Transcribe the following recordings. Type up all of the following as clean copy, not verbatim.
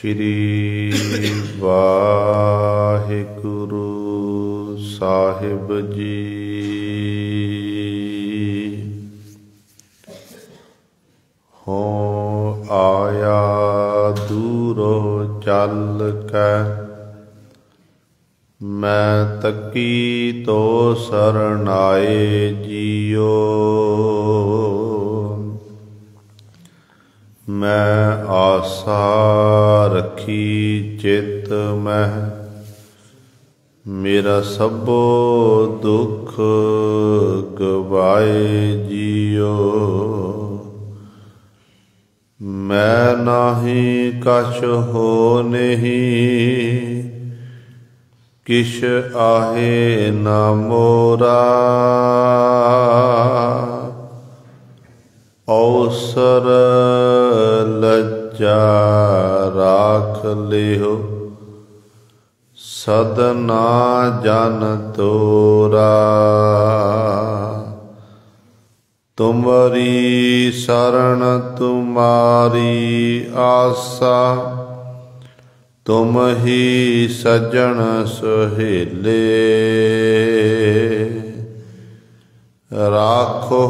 ਸ਼੍ਰੀ ਵਾਹਿਗੁਰੂ ਸਾਹਿਬ ਜੀ। ਹੋ ਆਇਆ ਦੂਰੋਂ ਚੱਲ ਕੇ, ਮੈਂ ਤੱਕੀ ਤੋ ਸਰਨਾਏ ਜੀਓ। ਮੈਂ ਆਸਾ ਰੱਖੀ ਚਿਤ ਮਹਿ, ਮੇਰਾ ਸਭੋ ਦੁੱਖ ਗਵਾਏ ਜੀਓ। ਮੈਂ ਨਾਹੀ ਕਛ ਹੋ ਨਹੀਂ, ਕਿਛ ਆਹੇ ਨਾ ਮੋਰਾ। ਔਸਰ ਲੱਜਾ ਰਾਖ ਲਿਓ, ਸਦਨਾ ਜਨ ਤੋਰਾ। ਤੁਮਰੀ ਸਰਣ ਤੁਮਾਰੀ ਆਸਾ, ਤੁਮ ਹੀ ਸੱਜਣ ਸੁਹੇਲੇ। ਰਾਖੋ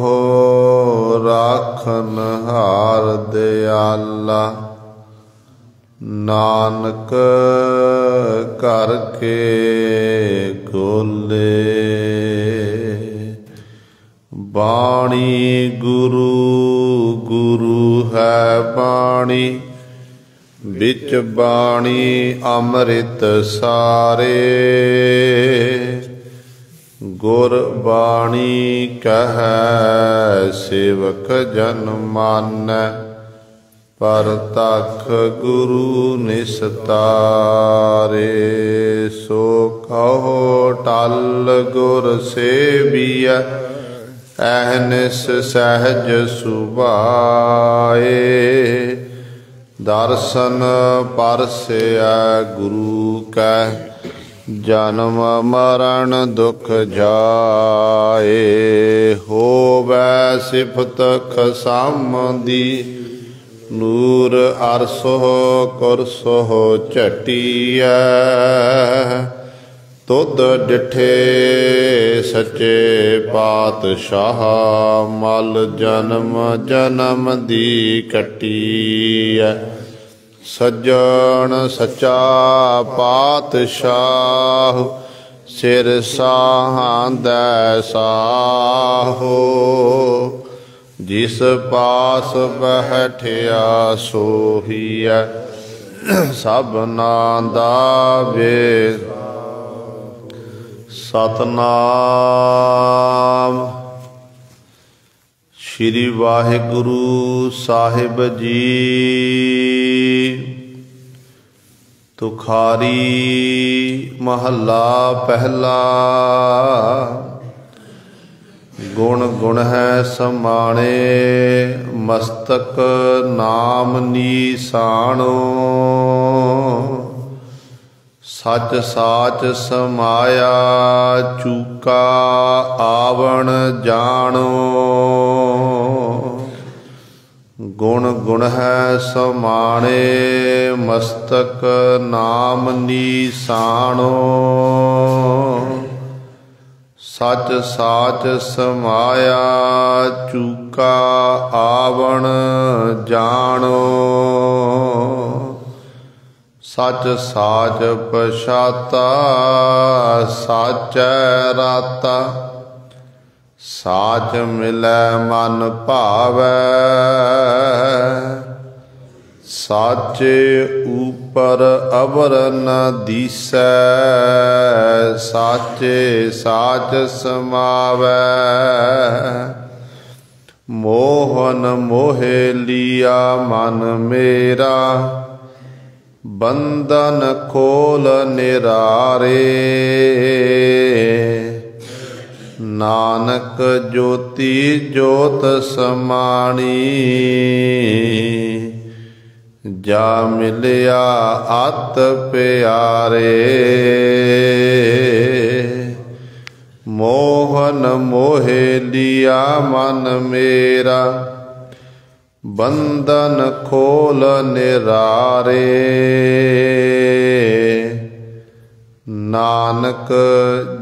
ਰਾਖਨਹਾਰ ਦਿਆਲਾ, ਨਾਨਕ ਘਰ ਕੇ ਗੋਲੇ। ਬਾਣੀ ਗੁਰੂ ਗੁਰੂ ਹੈ ਬਾਣੀ, ਵਿੱਚ ਬਾਣੀ ਅੰਮ੍ਰਿਤ ਸਾਰੇ। ਗੁਰ ਬਾਣੀ ਕਹੈ ਸੇਵਕ ਜਨ ਮਾਨੈ, ਪਰਤਖ ਗੁਰੂ ਨਿਸਤਾਰੇ। ਸੋ ਕਹੋ ਟਲ ਗੁਰ ਸੇਵੀਐ, ਅਹਨਿਸ ਸਹਿਜ ਸੁਭਾਏ। ਦਰਸ਼ਨ ਪਰਸੈ ਗੁਰੂ ਕੈ, ਜਨਮ ਮਰਨ ਦੁਖ ਜਾਏ। ਹੋਵੈ ਸਿਫਤ ਖਸਮ ਦੀ, ਨੂਰ ਅਰਸੋ ਕੁਰਸੋ ਝਟੀਐ। ਤੁਧ ਡਿਠੇ ਸੱਚੇ ਪਾਤਸ਼ਾਹ, ਮਲ ਜਨਮ ਜਨਮ ਦੀ ਕੱਟੀਐ। ਸੱਜਣ ਸੱਚਾ ਪਾਤਸ਼ਾਹ, ਸਿਰ ਸਾਹਾਂਦੈ ਸਾਹੋ। ਜਿਸ ਪਾਸ ਬੈਠਿਆ ਸੋਹੀਐ, ਸਭਨਾ ਦਾ ਵੇ। ਸਤਨਾਮ। ਸ਼੍ਰੀ ਵਾਹਿਗੁਰੂ ਸਾਹਿਬ ਜੀ। ਤੁਖਾਰੀ ਮਹੱਲਾ ਪਹਿਲਾ। ਗੁਣ ਗੁਣ ਹੈ ਸਮਾਣੇ, ਮਸਤਕ ਨਾਮ ਨੀਸਾਣੋ। ਸੱਚ ਸਾਚ ਸਮਾਇਆ, ਚੂਕਾ ਆਵਣ ਜਾਣੋ। ਗੁਣ ਗੁਣ ਹੈ ਸਮਾਣੇ, ਮਸਤਕ ਨਾਮ ਨੀਸਾਣੋ। ਸੱਚ ਸਾਚ ਸਮਾਇਆ, ਚੂਕਾ ਆਵਣ ਜਾਣੋ। ਸੱਚ ਸਾਚ ਪਛਾਤਾ, ਸਾਚੈ ਰਾਤਾ। ਸਾਚ ਮਿਲੈ ਮਨ ਭਾਵੈ, ਸਾਚੇ ਉਪਰ ਅਵਰ ਨ ਦੀਸੈ। ਸਾਚੇ ਸਾਚ ਸਮਾਵੈ, ਮੋਹਨ ਮੋਹਿ ਲੀਆ ਮਨ ਮੇਰਾ। ਬੰਧਨ ਖੋਲ ਨਿਰਾਰੇ, ਨਾਨਕ ਜੋਤੀ ਜੋਤ ਸਮਾਣੀ। ਜਾ ਮਿਲਿਆ ਅਤ ਪਿਆਰੇ, ਮੋਹਨ ਮੋਹਿ ਲੀਆ ਮਨ ਮੇਰਾ। ਬੰਧਨ ਖੋਲ ਨਿਰਾਰੇ, ਨਾਨਕ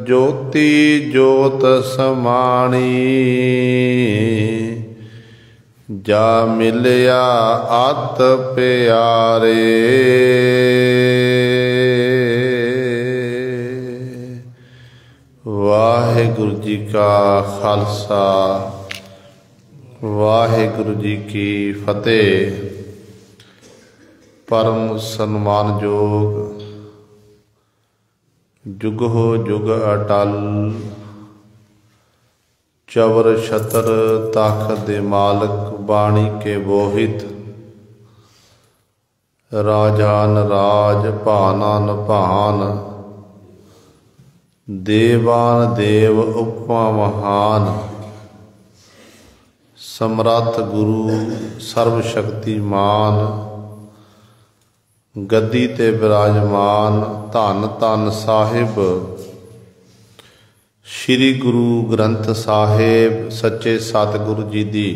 ਜੋਤੀ ਜੋਤ ਸਮਾਣੀ। ਜਾ ਮਿਲਿਆ ਅਤ ਪਿਆਰੇ। ਵਾਹਿਗੁਰੂ ਜੀ ਕਾ ਖਾਲਸਾ, ਵਾਹਿਗੁਰੂ ਜੀ ਕੀ ਫਤਿਹ। ਪਰਮ ਸਨਮਾਨਯੋਗ ਜੁਗਹੁ ਜੁਗ ਅਟਲ, ਚਵਰ ਛਤਰ ਤਖ਼ਤ ਦੇ ਮਾਲਕ, ਬਾਣੀ ਕੇ ਬੋਹਿਤ। ਰਾਜਾਨ ਰਾਜ ਭਾਨਾਨ ਭਾਨ, ਦੇਵਾਨ ਦੇਵ ਉਪਮਾ ਮਹਾਨ। ਸਮਰੱਥ ਗੁਰੂ ਸਰਬ ਸ਼ਕਤੀਮਾਨ, ਗੱਦੀ ਤੇ ਬਿਰਾਜਮਾਨ। ਧੰਨ ਧੰਨ ਸਾਹਿਬ ਸ੍ਰੀ ਗੁਰੂ ਗ੍ਰੰਥ ਸਾਹਿਬ ਸੱਚੇ ਸਤਿਗੁਰੂ ਜੀ ਦੀ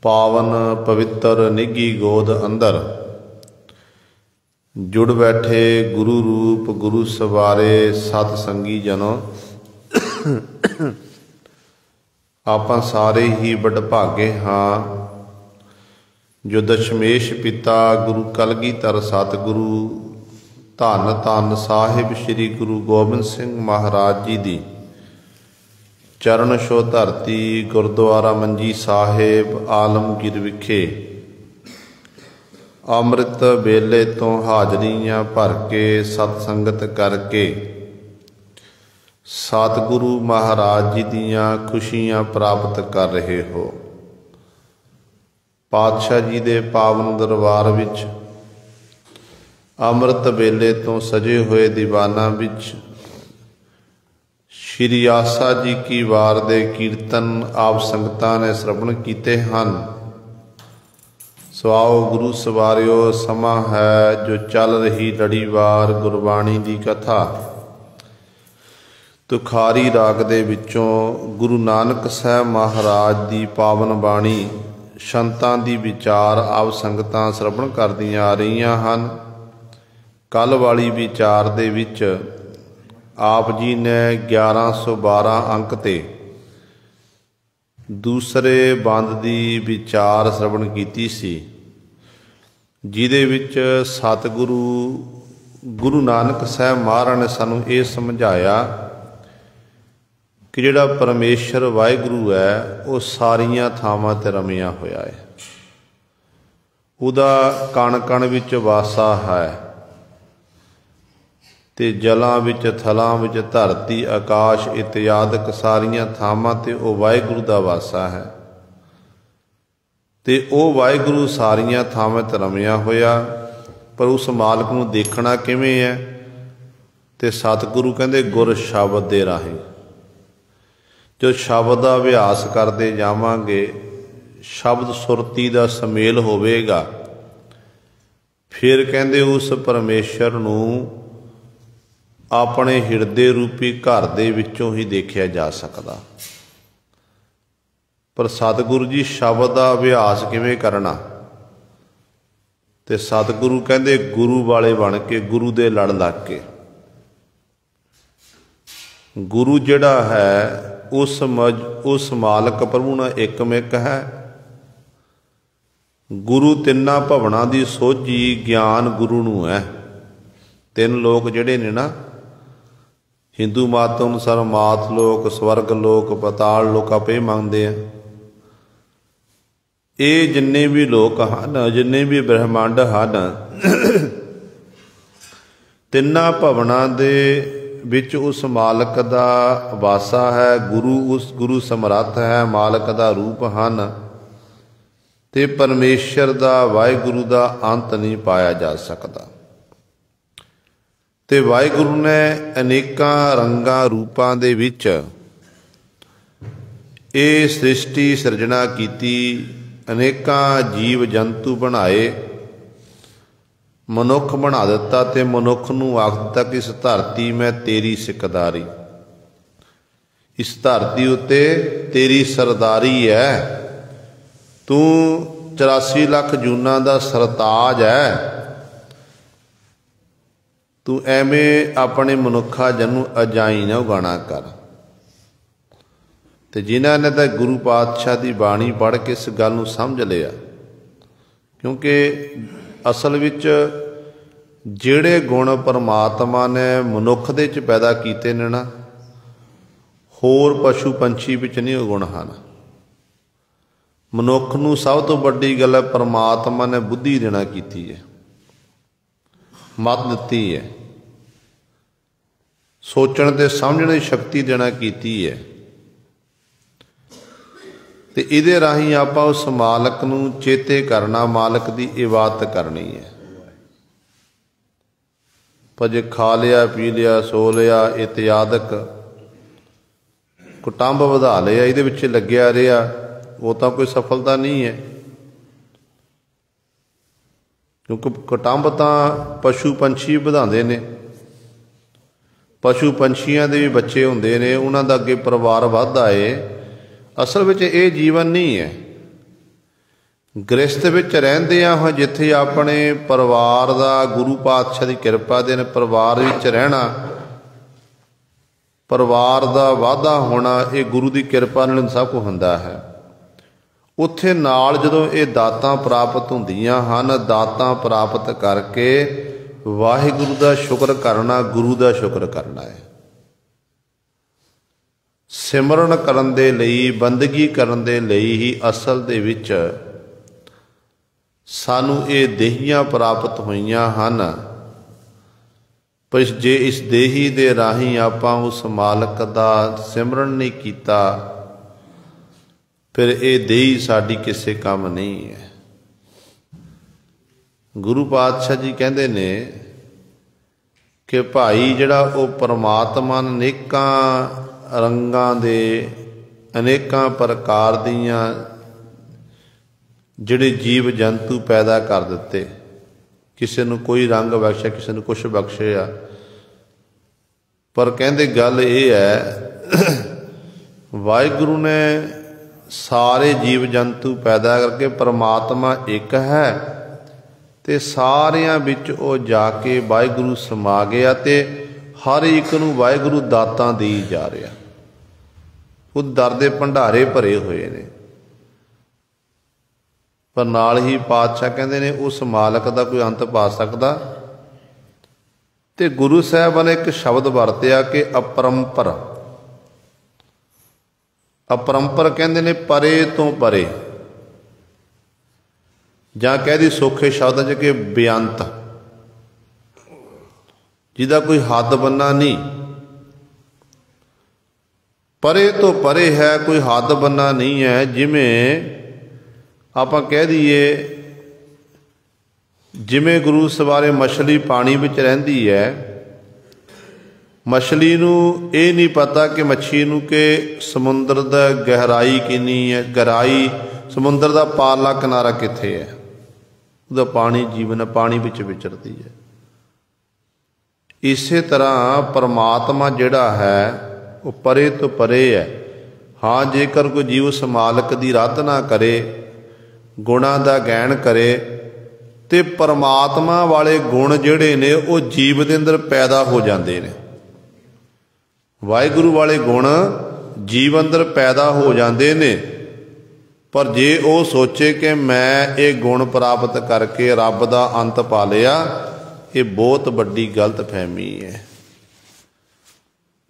ਪਾਵਨ ਪਵਿੱਤਰ ਨਿੱਘੀ ਗੋਦ ਅੰਦਰ ਜੁੜ ਬੈਠੇ ਗੁਰੂ ਰੂਪ ਗੁਰੂ ਸਵਾਰੇ ਸਤ ਸੰਗੀ ਜਨੋ। ਆਪਾਂ ਸਾਰੇ ਹੀ ਵਡਭਾਗੇ ਹਾਂ ਜੋ ਦਸ਼ਮੇਸ਼ ਪਿਤਾ ਗੁਰੂ ਕਲਗੀਧਰ ਸਤਿਗੁਰੂ ਧੰਨ ਧੰਨ ਸਾਹਿਬ ਸ੍ਰੀ ਗੁਰੂ ਗੋਬਿੰਦ ਸਿੰਘ ਮਹਾਰਾਜ ਜੀ ਦੀ ਚਰਨ ਛੋਹ ਧਰਤੀ ਗੁਰਦੁਆਰਾ ਮੰਜੀ ਸਾਹਿਬ ਆਲਮਗੀਰ ਵਿਖੇ ਅੰਮ੍ਰਿਤ ਵੇਲੇ ਤੋਂ ਹਾਜ਼ਰੀਆਂ ਭਰ ਕੇ ਸਤ ਸੰਗਤ ਕਰਕੇ ਸਤਿਗੁਰੂ ਮਹਾਰਾਜ ਜੀ ਦੀਆਂ ਖੁਸ਼ੀਆਂ ਪ੍ਰਾਪਤ ਕਰ ਰਹੇ ਹੋ। ਪਾਤਸ਼ਾਹ ਜੀ ਦੇ ਪਾਵਨ ਦਰਬਾਰ ਵਿੱਚ ਅੰਮ੍ਰਿਤ ਵੇਲੇ ਤੋਂ ਸਜੇ ਹੋਏ ਦੀਵਾਨਾਂ ਵਿੱਚ ਸ਼੍ਰੀ ਆਸਾ ਜੀ ਕੀ ਵਾਰ ਦੇ ਕੀਰਤਨ ਆਪ ਸੰਗਤਾਂ ਨੇ ਸ਼ਰਵਣ ਕੀਤੇ ਹਨ। ਸੋ ਆਓ ਗੁਰੂ ਸਵਾਰਿਓ, ਸਮਾਂ ਹੈ ਜੋ ਚੱਲ ਰਹੀ ਲੜੀਵਾਰ ਗੁਰਬਾਣੀ ਦੀ ਕਥਾ। ਤੁਖਾਰੀ ਰਾਗ ਦੇ ਵਿੱਚੋਂ ਗੁਰੂ ਨਾਨਕ ਸਾਹਿਬ ਮਹਾਰਾਜ ਦੀ ਪਾਵਨ ਬਾਣੀ ਸੰਤਾਂ ਦੀ ਵਿਚਾਰ ਆਪ ਸੰਗਤਾਂ ਸ਼ਰਵਣ ਕਰਦੀਆਂ ਆ ਰਹੀਆਂ ਹਨ। ਕੱਲ੍ਹ ਵਾਲੀ ਵਿਚਾਰ ਦੇ ਵਿੱਚ ਆਪ ਜੀ ਨੇ 1112 ਅੰਕ ਤੇ ਦੂਸਰੇ ਬੰਦ ਦੀ ਵਿਚਾਰ ਸ਼ਰਵਣ ਕੀਤੀ ਸੀ, ਜਿਹਦੇ ਵਿੱਚ ਸਤਿਗੁਰੂ ਗੁਰੂ ਨਾਨਕ ਸਾਹਿਬ ਮਹਾਰਾਜ ਨੇ ਸਾਨੂੰ ਇਹ ਸਮਝਾਇਆ ਕਿ ਜਿਹੜਾ ਪਰਮੇਸ਼ਰ ਵਾਹਿਗੁਰੂ ਹੈ ਉਹ ਸਾਰੀਆਂ ਥਾਵਾਂ 'ਤੇ ਰਮਿਆ ਹੋਇਆ ਹੈ। ਉਹਦਾ ਕਣ ਕਣ ਵਿੱਚ ਵਾਸਾ ਹੈ, ਤੇ ਜਲਾਂ ਵਿੱਚ, ਥਲਾਂ ਵਿੱਚ, ਧਰਤੀ, ਆਕਾਸ਼ ਇਤਿਆਦਿਕ ਸਾਰੀਆਂ ਥਾਵਾਂ 'ਤੇ ਉਹ ਵਾਹਿਗੁਰੂ ਦਾ ਵਾਸਾ ਹੈ। ਤੇ ਉਹ ਵਾਹਿਗੁਰੂ ਸਾਰੀਆਂ ਥਾਵਾਂ 'ਤੇ ਰਮਿਆ ਹੋਇਆ, ਪਰ ਉਸ ਮਾਲਕ ਨੂੰ ਦੇਖਣਾ ਕਿਵੇਂ ਹੈ? ਤੇ ਸਤਿਗੁਰੂ ਕਹਿੰਦੇ ਗੁਰ ਸ਼ਬਦ ਦੇ ਰਾਹੀਂ। ਜੋ ਸ਼ਬਦ ਦਾ ਅਭਿਆਸ ਕਰਦੇ ਜਾਵਾਂਗੇ, ਸ਼ਬਦ ਸੁਰਤੀ ਦਾ ਸੁਮੇਲ ਹੋਵੇਗਾ, ਫਿਰ ਕਹਿੰਦੇ ਉਸ ਪਰਮੇਸ਼ਰ ਨੂੰ ਆਪਣੇ ਹਿਰਦੇ ਰੂਪੀ ਘਰ ਦੇ ਵਿੱਚੋਂ ਹੀ ਦੇਖਿਆ ਜਾ ਸਕਦਾ। ਪਰ ਸਤਿਗੁਰੂ ਜੀ ਸ਼ਬਦ ਦਾ ਅਭਿਆਸ ਕਿਵੇਂ ਕਰਨਾ? ਤੇ ਸਤਿਗੁਰੂ ਕਹਿੰਦੇ ਗੁਰੂ ਵਾਲੇ ਬਣ ਕੇ, ਗੁਰੂ ਦੇ ਲੜ ਲੱਗ ਕੇ। ਗੁਰੂ ਜਿਹੜਾ ਹੈ ਉਸ ਮਾਲਕ ਪ੍ਰਭੂ ਨਾਲ ਇਕਮਿਕ ਹੈ। ਗੁਰੂ ਤਿੰਨਾਂ ਭਵਨਾਂ ਦੀ ਸੋਝੀ ਗਿਆਨ ਗੁਰੂ ਨੂੰ ਹੈ। ਤਿੰਨ ਲੋਕ ਜਿਹੜੇ ਨੇ ਨਾ, ਹਿੰਦੂ ਮਤ ਅਨੁਸਾਰ ਮਾਤ ਲੋਕ, ਸਵਰਗ ਲੋਕ, ਪਤਾਲ ਲੋਕ ਆਪੇ ਮੰਨਦੇ ਆ। ਇਹ ਜਿੰਨੇ ਵੀ ਲੋਕ ਹਨ, ਜਿੰਨੇ ਵੀ ਬ੍ਰਹਿਮੰਡ ਹਨ, ਤਿੰਨਾਂ ਭਵਨਾਂ ਦੇ ਵਿੱਚ ਉਸ ਮਾਲਕ ਦਾ ਵਾਸਾ ਹੈ। ਗੁਰੂ ਸਮਰੱਥ ਹੈ, ਮਾਲਕ ਦਾ ਰੂਪ ਹਨ, ਤੇ ਪਰਮੇਸ਼ਰ ਦਾ, ਵਾਹਿਗੁਰੂ ਦਾ ਅੰਤ ਨਹੀਂ ਪਾਇਆ ਜਾ ਸਕਦਾ। ਤੇ ਵਾਹਿਗੁਰੂ ਨੇ ਅਨੇਕਾਂ ਰੰਗਾਂ ਰੂਪਾਂ ਦੇ ਵਿੱਚ ਇਹ ਸ੍ਰਿਸ਼ਟੀ ਸਿਰਜਣਾ ਕੀਤੀ, ਅਨੇਕਾਂ ਜੀਵ ਜੰਤੂ ਬਣਾਏ, ਮਨੁੱਖ ਬਣਾ ਦਿੱਤਾ, ਤੇ ਮਨੁੱਖ ਨੂੰ ਆਖ ਦਿੱਤਾ ਕਿ ਇਸ ਧਰਤੀ ਮੈਂ ਤੇਰੀ ਸਿਕਦਾਰੀ, ਇਸ ਧਰਤੀ ਉੱਤੇ ਤੇਰੀ ਸਰਦਾਰੀ ਹੈ। तू 84 ਲੱਖ ਜੂਨਾਂ ਦਾ ਸਰਤਾਜ है, तू ਐਵੇਂ ਆਪਣੇ ਮਨੁੱਖਾ ਜਨੂੰ ਅਜਾਈ ਨਾ ਉਗਾਣਾ ਕਰ। ਤੇ ਜਿਨ੍ਹਾਂ ਨੇ ਤਾਂ ਗੁਰੂ ਪਾਤਸ਼ਾਹ ਦੀ ਬਾਣੀ ਪੜ੍ਹ ਕੇ ਇਸ ਗੱਲ ਨੂੰ ਸਮਝ ਲਿਆ, ਕਿਉਂਕਿ ਅਸਲ ਵਿੱਚ ਜਿਹੜੇ ਗੁਣ ਪਰਮਾਤਮਾ ਨੇ ਮਨੁੱਖ ਦੇ ਵਿੱਚ ਪੈਦਾ ਕੀਤੇ ਨੇ ਨਾ, ਹੋਰ ਪਸ਼ੂ ਪੰਛੀ ਵਿੱਚ ਨਹੀਂ ਉਹ ਗੁਣ ਹਨ। ਮਨੁੱਖ ਨੂੰ ਸਭ ਤੋਂ ਵੱਡੀ ਗੱਲ ਹੈ, ਪਰਮਾਤਮਾ ਨੇ ਬੁੱਧੀ ਦੇਣਾ ਕੀਤੀ ਹੈ, ਮੱਤ ਦਿੱਤੀ ਹੈ, ਸੋਚਣ ਤੇ ਸਮਝਣ ਦੀ ਸ਼ਕਤੀ ਦੇਣਾ ਕੀਤੀ ਹੈ। ਤੇ ਇਹਦੇ ਰਾਹੀਂ ਆਪਾਂ ਉਸ ਮਾਲਕ ਨੂੰ ਚੇਤੇ ਕਰਨਾ, ਮਾਲਕ ਦੀ ਇਬਾਦਤ ਕਰਨੀ ਹੈ। ਪਰ ਜੇ ਖਾ ਲਿਆ, ਪੀ ਲਿਆ, ਸੋ ਲਿਆ ਇਤਿਆਦਿਕ ਕੁਟੰਬ ਵਧਾ ਲਿਆ, ਇਹਦੇ ਵਿੱਚ ਲੱਗਿਆ ਰਿਹਾ, ਉਹ ਤਾਂ ਕੋਈ ਸਫਲਤਾ ਨਹੀਂ ਹੈ। ਕਿਉਂਕਿ ਕੁਟੰਬ ਤਾਂ ਪਸ਼ੂ ਪੰਛੀ ਵਧਾਉਂਦੇ ਨੇ, ਪਸ਼ੂ ਪੰਛੀਆਂ ਦੇ ਵੀ ਬੱਚੇ ਹੁੰਦੇ ਨੇ, ਉਹਨਾਂ ਦਾ ਅੱਗੇ ਪਰਿਵਾਰ ਵੱਧਦਾ ਏ। ਅਸਲ ਵਿੱਚ ਇਹ ਜੀਵਨ ਨਹੀਂ ਹੈ। ਗ੍ਰਸਥ ਵਿੱਚ ਰਹਿੰਦਿਆਂ ਹੋਏ ਜਿੱਥੇ ਆਪਣੇ ਪਰਿਵਾਰ ਦਾ, ਗੁਰੂ ਪਾਤਸ਼ਾਹ ਦੀ ਕਿਰਪਾ ਦੇ ਨਾਲ ਪਰਿਵਾਰ ਵਿੱਚ ਰਹਿਣਾ, ਪਰਿਵਾਰ ਦਾ ਵਾਧਾ ਹੋਣਾ, ਇਹ ਗੁਰੂ ਦੀ ਕਿਰਪਾ ਨਾਲ ਸਭ ਕੁਝ ਹੁੰਦਾ ਹੈ। ਉੱਥੇ ਨਾਲ ਜਦੋਂ ਇਹ ਦਾਤਾਂ ਪ੍ਰਾਪਤ ਹੁੰਦੀਆਂ ਹਨ, ਦਾਤਾਂ ਪ੍ਰਾਪਤ ਕਰਕੇ ਵਾਹਿਗੁਰੂ ਦਾ ਸ਼ੁਕਰ ਕਰਨਾ, ਗੁਰੂ ਦਾ ਸ਼ੁਕਰ ਕਰਨਾ ਹੈ। ਸਿਮਰਨ ਕਰਨ ਦੇ ਲਈ, ਬੰਦਗੀ ਕਰਨ ਦੇ ਲਈ ਹੀ ਅਸਲ ਦੇ ਵਿੱਚ ਸਾਨੂੰ ਇਹ ਦੇਹੀਆਂ ਪ੍ਰਾਪਤ ਹੋਈਆਂ ਹਨ। ਪਰ ਜੇ ਇਸ ਦੇਹੀ ਦੇ ਰਾਹੀਂ ਆਪਾਂ ਉਸ ਮਾਲਕ ਦਾ ਸਿਮਰਨ ਨਹੀਂ ਕੀਤਾ, ਫਿਰ ਇਹ ਦੇਹੀ ਸਾਡੀ ਕਿਸੇ ਕੰਮ ਨਹੀਂ ਹੈ। ਗੁਰੂ ਪਾਤਸ਼ਾਹ ਜੀ ਕਹਿੰਦੇ ਨੇ ਕਿ ਭਾਈ ਜਿਹੜਾ ਉਹ ਪਰਮਾਤਮਾ ਨੇ ਅਨੇਕਾਂ ਰੰਗਾਂ ਦੇ, ਅਨੇਕਾਂ ਪ੍ਰਕਾਰ ਦੀਆਂ ਜਿਹੜੇ ਜੀਵ ਜੰਤੂ ਪੈਦਾ ਕਰ ਦਿੱਤੇ, ਕਿਸੇ ਨੂੰ ਕੋਈ ਰੰਗ ਬਖਸ਼ਿਆ, ਕਿਸੇ ਨੂੰ ਕੁਛ ਬਖਸ਼ਿਆ, ਪਰ ਕਹਿੰਦੇ ਗੱਲ ਇਹ ਹੈ ਵਾਹਿਗੁਰੂ ਨੇ ਸਾਰੇ ਜੀਵ ਜੰਤੂ ਪੈਦਾ ਕਰਕੇ, ਪਰਮਾਤਮਾ ਇੱਕ ਹੈ ਤੇ ਸਾਰਿਆਂ ਵਿੱਚ ਉਹ ਜਾ ਕੇ ਵਾਹਿਗੁਰੂ ਸਮਾ ਗਿਆ ਤੇ ਹਰ ਇੱਕ ਨੂੰ ਵਾਹਿਗੁਰੂ ਦਾਤਾਂ ਦੇਈ ਜਾ ਰਿਹਾ। ਉਹ ਦਰ ਦੇ ਭੰਡਾਰੇ ਭਰੇ ਹੋਏ ਨੇ। ਪਰ ਨਾਲ ਹੀ ਪਾਤਸ਼ਾਹ ਕਹਿੰਦੇ ਨੇ ਉਸ ਮਾਲਕ ਦਾ ਕੋਈ ਅੰਤ ਪਾ ਸਕਦਾ। ਤੇ ਗੁਰੂ ਸਾਹਿਬਾਨ ਨੇ ਇੱਕ ਸ਼ਬਦ ਵਰਤਿਆ ਕਿ ਅਪਰੰਪਰ। ਅਪਰੰਪਰ ਕਹਿੰਦੇ ਨੇ ਪਰੇ ਤੋਂ ਪਰੇ, ਜਾਂ ਕਹਿ ਦੀ ਸੌਖੇ ਸ਼ਬਦਾਂ 'ਚ ਕਿ ਬੇਅੰਤ, ਜਿਹਦਾ ਕੋਈ ਹੱਦ ਬੰਨਾ ਨਹੀਂ। ਪਰੇ ਤੋਂ ਪਰੇ ਹੈ, ਕੋਈ ਹੱਦ ਬੰਨਾ ਨਹੀਂ ਹੈ। ਜਿਵੇਂ ਆਪਾਂ ਕਹਿ ਦਈਏ, ਜਿਵੇਂ ਗੁਰੂ ਸਵਾਰੇ ਮਛਲੀ ਪਾਣੀ ਵਿੱਚ ਰਹਿੰਦੀ ਹੈ, ਮਛਲੀ ਨੂੰ ਇਹ ਨਹੀਂ ਪਤਾ ਕਿ ਮੱਛੀ ਨੂੰ ਕਿ ਸਮੁੰਦਰ ਦਾ ਗਹਿਰਾਈ ਕਿੰਨੀ ਹੈ, ਗਹਿਰਾਈ ਸਮੁੰਦਰ ਦਾ ਪਾਰਲਾ ਕਿਨਾਰਾ ਕਿੱਥੇ ਹੈ। ਉਹਦਾ ਪਾਣੀ ਜੀਵਨ ਹੈ, ਪਾਣੀ ਵਿੱਚ ਵਿਚਰਦੀ ਹੈ। ਇਸੇ ਤਰ੍ਹਾਂ ਪਰਮਾਤਮਾ ਜਿਹੜਾ ਹੈ ਉਹ ਪਰੇ ਤੋਂ ਪਰੇ ਹੈ। ਹਾਂ, ਜੇਕਰ ਕੋਈ ਜੀਵ ਉਸ ਮਾਲਕ ਦੀ ਅਰਾਧਨਾ ਕਰੇ, ਗੁਣਾਂ ਦਾ ਗਾਇਨ ਕਰੇ, ਤੇ ਪਰਮਾਤਮਾ ਵਾਲੇ ਗੁਣ ਜਿਹੜੇ ਨੇ ਉਹ ਜੀਵ ਦੇ ਅੰਦਰ ਪੈਦਾ ਹੋ ਜਾਂਦੇ ਨੇ। ਵਾਹਿਗੁਰੂ ਵਾਲੇ ਗੁਣ ਜੀਵ ਅੰਦਰ ਪੈਦਾ ਹੋ ਜਾਂਦੇ ਨੇ। ਪਰ ਜੇ ਉਹ ਸੋਚੇ ਕਿ ਮੈਂ ਇਹ ਗੁਣ ਪ੍ਰਾਪਤ ਕਰਕੇ ਰੱਬ ਦਾ ਅੰਤ ਪਾ ਲਿਆ, ਇਹ ਬਹੁਤ ਵੱਡੀ ਗਲਤ ਫਹਿਮੀ ਹੈ।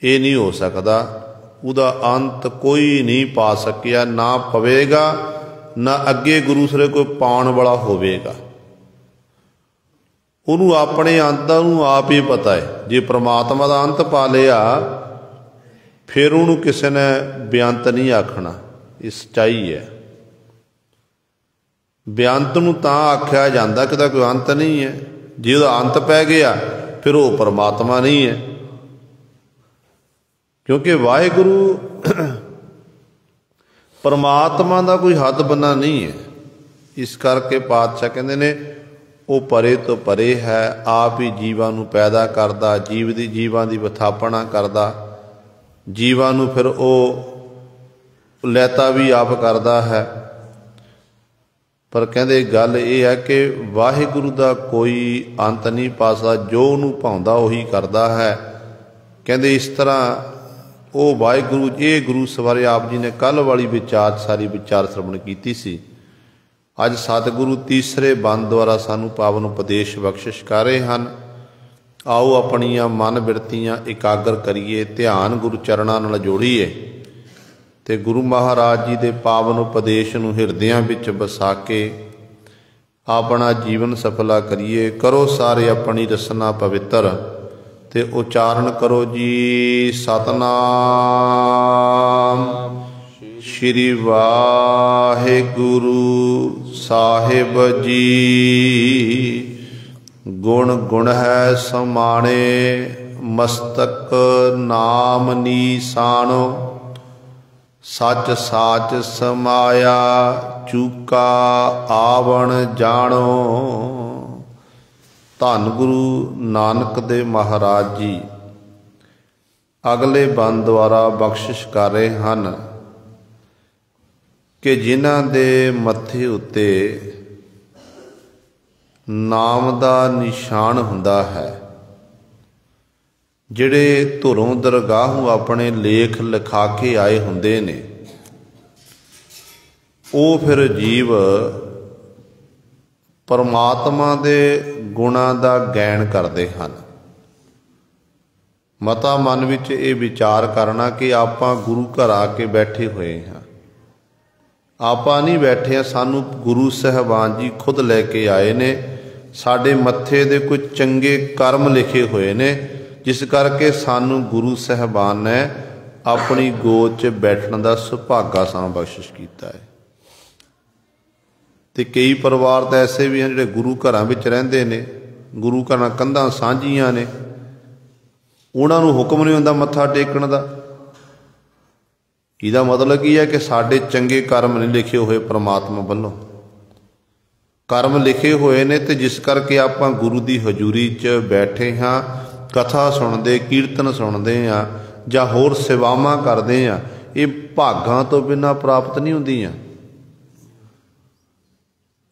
ਇਹ ਨਹੀਂ ਹੋ ਸਕਦਾ। ਉਹਦਾ ਅੰਤ ਕੋਈ ਨਹੀਂ ਪਾ ਸਕਿਆ, ਨਾ ਪਵੇਗਾ, ਨਾ ਅੱਗੇ ਗੁਰੂ ਸਿਰੇ ਕੋਈ ਪਾਉਣ ਵਾਲਾ ਹੋਵੇਗਾ। ਉਹਨੂੰ ਆਪਣੇ ਅੰਤ ਦਾ ਉਹਨੂੰ ਆਪ ਹੀ ਪਤਾ ਹੈ। ਜੇ ਪ੍ਰਮਾਤਮਾ ਦਾ ਅੰਤ ਪਾ ਲਿਆ, ਫਿਰ ਉਹਨੂੰ ਕਿਸੇ ਨੇ ਬੇਅੰਤ ਨਹੀਂ ਆਖਣਾ। ਇਹ ਸੱਚਾਈ ਹੈ। ਬੇਅੰਤ ਨੂੰ ਤਾਂ ਆਖਿਆ ਜਾਂਦਾ ਕਿ ਉਹਦਾ ਕੋਈ ਅੰਤ ਨਹੀਂ ਹੈ। ਜੇ ਉਹਦਾ ਅੰਤ ਪੈ ਗਿਆ, ਫਿਰ ਉਹ ਪਰਮਾਤਮਾ ਨਹੀਂ ਹੈ। ਕਿਉਂਕਿ ਵਾਹਿਗੁਰੂ ਪਰਮਾਤਮਾ ਦਾ ਕੋਈ ਹੱਦ ਬੰਨਾ ਨਹੀਂ ਹੈ। ਇਸ ਕਰਕੇ ਪਾਤਸ਼ਾਹ ਕਹਿੰਦੇ ਨੇ ਉਹ ਪਰੇ ਤੋਂ ਪਰੇ ਹੈ। ਆਪ ਹੀ ਜੀਵਾਂ ਨੂੰ ਪੈਦਾ ਕਰਦਾ, ਜੀਵਾਂ ਦੀ ਵਿਥਾਪਨਾ ਕਰਦਾ, ਜੀਵਾਂ ਨੂੰ ਫਿਰ ਉਹ ਲੈਤਾ ਵੀ ਆਪ ਕਰਦਾ ਹੈ। पर कहते गल ये है कि वाहिगुरु का कोई अंत नहीं पा सकता, जो उन्होंने भाउंदा उही करता है। कहते इस तरह वो वाहिगुरु ये गुरु सवारे आप जी ने कल वाली विचार सारी विचार श्रवण की सी। अज सतगुरु तीसरे बंद द्वारा सानू पावन उपदेश बख्शिश कर रहे हैं। आओ अपनियां मन बिरतियां एकाग्र करिए, ध्यान गुरु चरणों नाल जोड़ीए ते गुरु महाराज जी के पावन उपदेश नूं हिरदियां विच बसा के अपना जीवन सफला करिए। करो सारे अपनी रसना पवित्र ते उचारण करो जी सतनाम श्री वाहिगुरु साहिब जी। गुण गुण है समाणे मस्तक नाम नीसाणो। सच साच समाया चूका आवण जानो। धन गुरु नानक दे महाराज जी अगले बंद द्वारा बख्शिश कर रहे हैं कि जिन्हां दे मत्थे उत्ते नाम दा निशान हुंदा है, जिहड़े धुरों दरगाहों अपने लेख लिखा के आए हुंदे ने, वो फिर जीव परमात्मा दे गुणां दा गैन करते हैं। मता मन विच ये विचार करना कि आपां गुरु घर आके बैठे हुए हैं, आपां नहीं बैठे हैं, सानू गुरु साहबान जी खुद लैके आए ने। साडे मत्थे दे कुछ चंगे कर्म लिखे हुए ने, जिस करके सानू गुरु साहबान ने अपनी गोद च बैठने का सुभागा सानू बख्शिश किया है। ते कई परिवार तो ऐसे भी हैं जिहड़े गुरु घरां विच रहिंदे ने, गुरु घरां कंधां सांझियां ने, उन्हां नूं हुक्म नहीं हुंदा मत्था टेकण दा। इहदा मतलब की है कि साडे चंगे कर्म नहीं लिखे हुए परमात्मा वल्लों, कर्म लिखे हुए ने, ते जिस करके आपां गुरु की हजूरी च बैठे हाँ, कथा सुनते कीर्तन सुनते हैं जां होर सेवावां करते हैं, ये भागां तो बिना प्राप्त नहीं हुंदियां।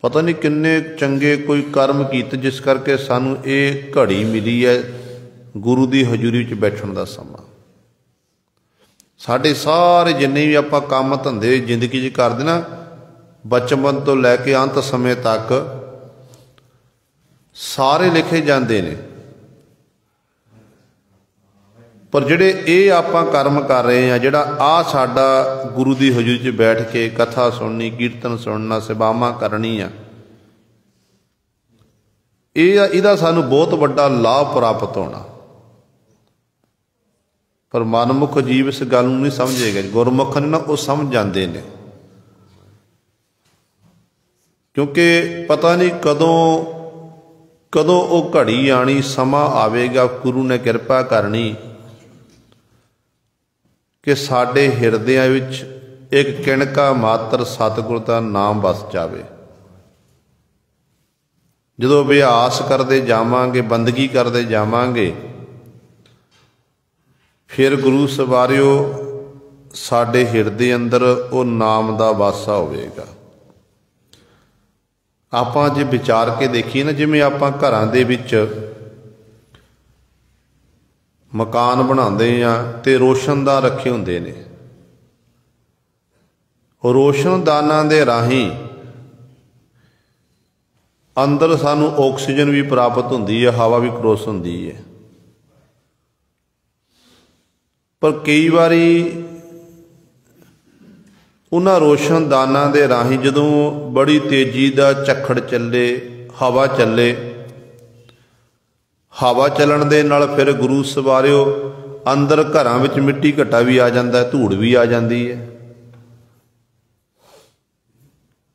पता नहीं किन्ने चंगे कोई कर्म कीते जिस करके सानू ये घड़ी मिली है गुरु की हजूरी च बैठण दा समा। साडे सारे जिन्ने भी आपां काम धंधे जिंदगी च करदे ना, बचपन तो लैके अंत समय तक सारे लिखे जाते हैं, पर जिहड़े ये आपां कर्म कर रहे हैं, जिहड़ा आ साडा गुरु की हजूरी च बैठ के कथा सुननी, कीर्तन सुनना, सेवावां करनियां, इहदा सानू बहुत वड्डा लाभ प्राप्त होना। पर मनमुख जीव इस गल नूं नहीं समझेगा। गुरमुख ने ना वो समझ जाते हैं, क्योंकि पता नहीं कदों कदों वो घड़ी आनी, समा आवेगा, गुरु ने किरपा करनी कि साडे हिरदियां विच एक किणका मात्र सतगुर का नाम बस जावे। जदों अभ्यास करते जावांगे, बंदगी करते जावांगे, फिर गुरु सवारियो साडे हिरदे अंदर वो नाम का वासा होवेगा। आपां जे विचार के देखिए ना, जिवें आपां घरां दे विच मकान बनाते हैं तो रोशनदान रखे होंदे ने, रोशनदानां दे राही अंदर सानू ऑक्सीजन भी प्राप्त होंदी है, हवा भी क्रॉस होंदी है। पर कई बारी उन्हां रोशनदानां दे राही जदों बड़ी तेजी दा झक्खड़ चले, हवा चले, हवा चलन दे नाल फिर गुरु सवारियो अंदर घरां विच मिट्टी घट्टा भी आ जांदा है, धूड़ भी आ जांदी है।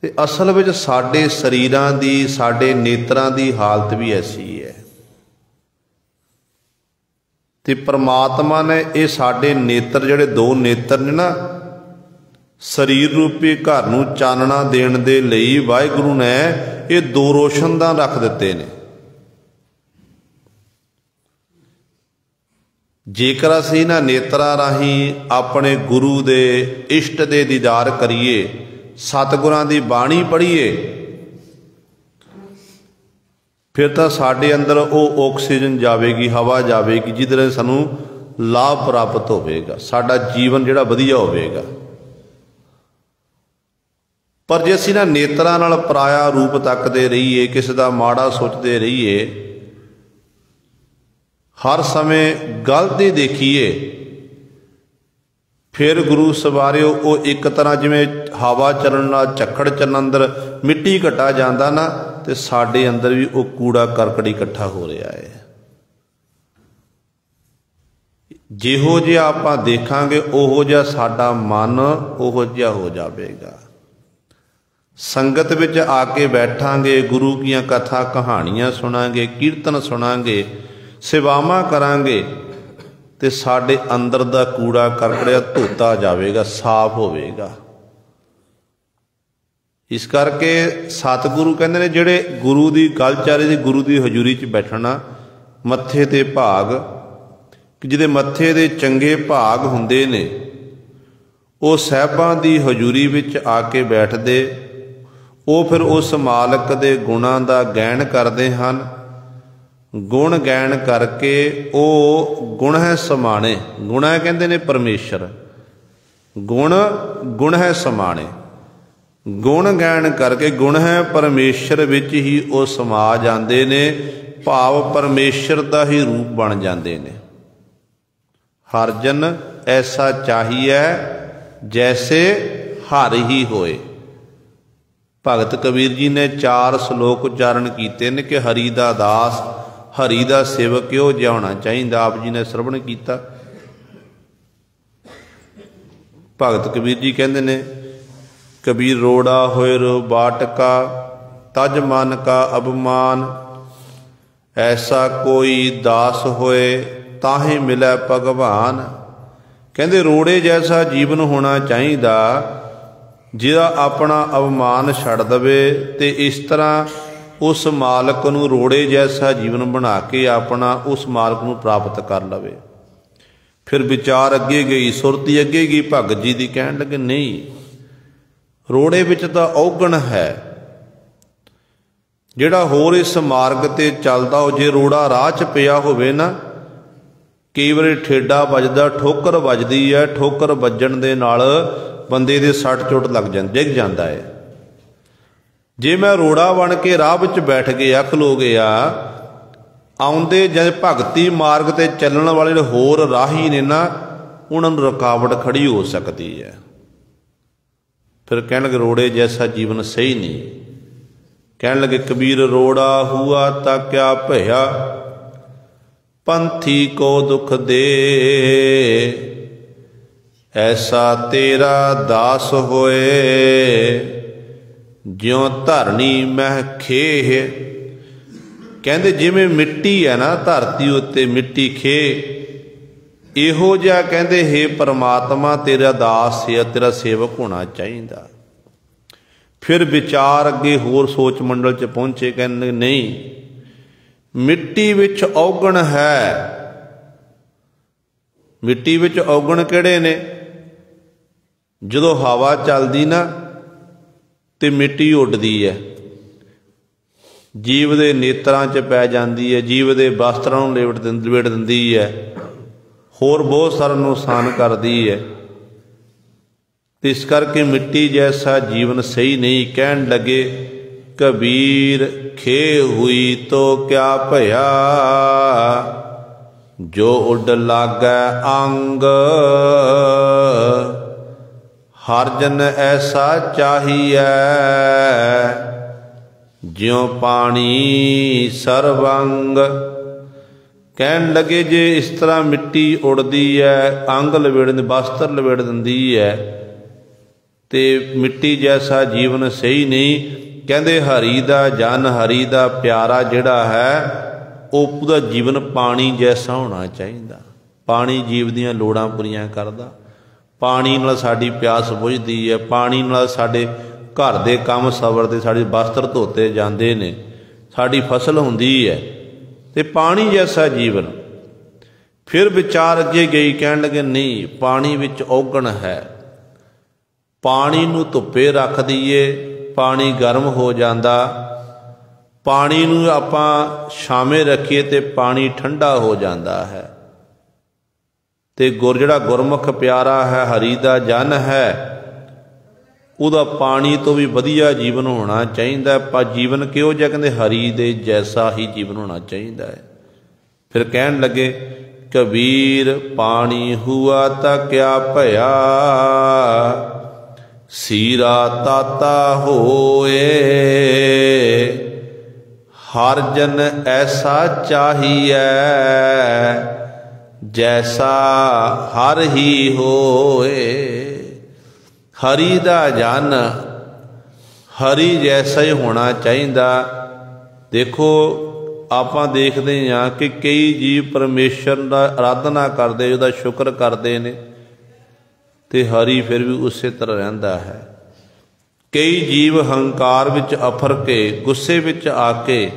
ते असल विच साडे शरीरां दी, साडे नेत्रां दी हालत भी ऐसी है। ते परमात्मा ने ये साडे नेत्र जिहड़े दो नेत्र ने ना, शरीर रूपी घर नूं चानना देण दे लई वाहिगुरु ने ये दो रोशनदान रख दिते ने। जेकर असीं इन्हां नेत्रां राहीं अपने गुरु दे इष्ट दे दीदार करिए, सतगुरां दी बाणी पढ़ीए, फिर तो साडे अंदर वो ऑक्सीजन जाएगी, हवा जाएगी, जिहदे नाल सानूं लाभ प्राप्त होवेगा, साडा जीवन जिहड़ा वधिया होवेगा। पर जे असीं ना नेत्रां नाल पराया रूप तकदे रहीए, किसी दा माड़ा सोचते रहीए, हर समय गलत ही देखीए, फिर गुरु सवारिओ वो एक तरह जिवें हवा चलण नाल झक्खड़ चलण अंदर मिट्टी घटा जांदा ना, ते साडे अंदर भी वो कूड़ा करकट इकट्ठा हो रहा है। जिहो जिहा आपां देखांगे ओहो जिहा साडा मन ओहो जिहा हो जावेगा। संगत विच आके बैठांगे, गुरु कीआं कथा कहानियां सुनांगे, कीर्तन सुनांगे, सेवावां करांगे, ते साडे अंदर दा कूड़ा करकट धोता जावेगा, साफ होवेगा। इस करके सतगुरु कहते हैं जिहड़े गुरु की गल चल रही, गुरु की हजूरी च बैठना, मत्थे ते भाग, जिहदे मत्थे दे चंगे भाग हुंदे ने, वो साहिबां दी हजूरी विच आके बैठदे, वो फिर उस मालक दे गुणां दा गैण करदे हन। गुण गैण करके वो गुण है समाने, गुण है कहंदे ने परमेश्वर, गुण है समाने, गुण गैण करके गुण है परमेश्वर विच ही वो समा जाते ने, भाव परमेश्वर का ही रूप बन जाते ने। हर जन ऐसा चाहिए जैसे हर ही होए। भगत कबीर जी ने 4 श्लोक उच्चारण किए ने कि हरि दा दास, हरि दा सेवक किहो जिहा होना चाहिए। आप जी ने श्रवण किया। भगत कबीर जी कहते ने, कबीर रोड़ा होए रो बाटका, तज मन का अभिमान, ऐसा कोई दास होए ताहि मिले भगवान। कहते रोड़े जैसा जीवन होना चाहिए जिहदा अपना अभिमान छड़ दवे, ते इस तरह उस मालक नूं रोड़े जैसा जीवन बना के अपना उस मालक नूं प्राप्त कर लवे। फिर विचार अगे गई, सुरती अगे गई, भगत जी दी कहण लगे नहीं, रोड़े विच तां औगण है, जिहड़ा होर इस मार्ग ते चलदा हो, जे रोड़ा राह च पिया होवे ना, कई वारी ठेडा वजदा, ठोकर वजदी है, ठोकर वजण दे नाल बंदे दे सट चोट लग जांदी, डिग जांदा है। जे मैं रोड़ा बन के राह विच बैठ गया, खलो गया, आउंदे जद भगती मार्ग ते चलण वाले होर राही ने ना, उन्हां नूं रुकावट खड़ी हो सकती है। फिर कहण लगे रोड़े जैसा जीवन सही नहीं। कहण लगे कबीर रोड़ा हुआ ता क्या भया, पंथी को दुख दे, ऐसा तेरा दास होए, ज्यों धरनी मह खेह। कहंदे जिवें मिट्टी है ना धरती उत्ते मिट्टी खे, इहो जिहा कहंदे हे परमात्मा तेरा दास है, तेरा सेवक होना चाहिए। फिर विचार अगे होर सोच मंडल च पहुंचे, कहने नहीं, मिट्टी विच औगण है। मिट्टी विच औगण किहड़े ने? जदों हवा चलदी ना ते मिट्टी उड्डदी है, जीव दे नेत्रां च पै जांदी है, जीव दे वस्त्रां नूं लपेट दिंदी है, होर बहुत सारा नुकसान करती है। इस करके मिट्टी जैसा जीवन सही नहीं। कहन लगे कबीर खे हुई तो क्या भया, जो उड लागै अंग, हर जन ऐसा चाहिए, ज्यों पानी सर्वंग। कहन लगे जे इस तरह मिट्टी उड़दी है, अंग लपेड़, वस्त्र लपेड़ दिंदी है, ते मिट्टी जैसा जीवन सही नहीं। कहंदे हरि दा जन, हरि दा प्यारा जिहड़ा है, ਉਹਦਾ जीवन पानी जैसा होना चाहिए। पानी जीव दीयां लोड़ां पूरीआं करदा, पानी नाल साडी प्यास बुझदी है, पानी नाल साडे घर दे काम सवरदे, साडे वस्त्र धोते जांदे ने, साडी फसल हुंदी है, ते पानी जैसा जीवन। फिर विचार अगे गई, कहण लगे नहीं, पानी विच औगण है, पानी नूं धुप्पे रख दईए, पानी गर्म हो जांदा ਪਾਣੀ ਨੂੰ ਆਪਾਂ ਛਾਵੇਂ ਰੱਖੀਏ ਤੇ ਪਾਣੀ ਠੰਡਾ ਹੋ ਜਾਂਦਾ ਹੈ। ਤੇ ਗੁਰ ਜਿਹੜਾ ਗੁਰਮੁਖ ਪਿਆਰਾ ਹੈ, ਹਰੀ ਦਾ ਜਨ ਹੈ, ਉਹਦਾ ਪਾਣੀ ਤੋਂ ਵੀ ਵਧੀਆ ਜੀਵਨ ਹੋਣਾ ਚਾਹੀਦਾ। ਪਰ ਜੀਵਨ ਕਿਹੋ ਜਿਹਾ? ਕਹਿੰਦੇ ਹਰੀ ਦੇ ਜੈਸਾ ਹੀ ਜੀਵਨ ਹੋਣਾ ਚਾਹੀਦਾ ਹੈ। ਫਿਰ ਕਹਿਣ ਲੱਗੇ ਕਬੀਰ ਪਾਣੀ ਹੁਆ ਤਾਂ ਕਿਆ ਭਇਆ, ਸੀਰਾ ਤਾਤਾ ਹੋਏ, ਹਰ ਜਨ ਐਸਾ ਚਾਹੀਐ, ਜੈਸਾ ਹਰ ਹੀ ਹੋਏ। ਹਰੀ ਦਾ ਜਨ ਹਰੀ ਜੈਸਾ ਹੀ ਹੋਣਾ ਚਾਹੀਦਾ। ਦੇਖੋ ਆਪਾਂ ਦੇਖਦੇ ਹਾਂ ਕਿ ਕਈ ਜੀਵ ਪਰਮੇਸ਼ਰ ਦਾ ਆਰਾਧਨਾ ਕਰਦੇ, ਉਹਦਾ ਸ਼ੁਕਰ ਕਰਦੇ ਨੇ, ਤੇ ਹਰੀ ਫਿਰ ਵੀ ਉਸੇ ਤਰ੍ਹਾਂ ਰਹਿੰਦਾ ਹੈ। ਕਈ ਜੀਵ ਹੰਕਾਰ ਵਿੱਚ ਅਫਰ ਕੇ, ਗੁੱਸੇ ਵਿੱਚ ਆ ਕੇ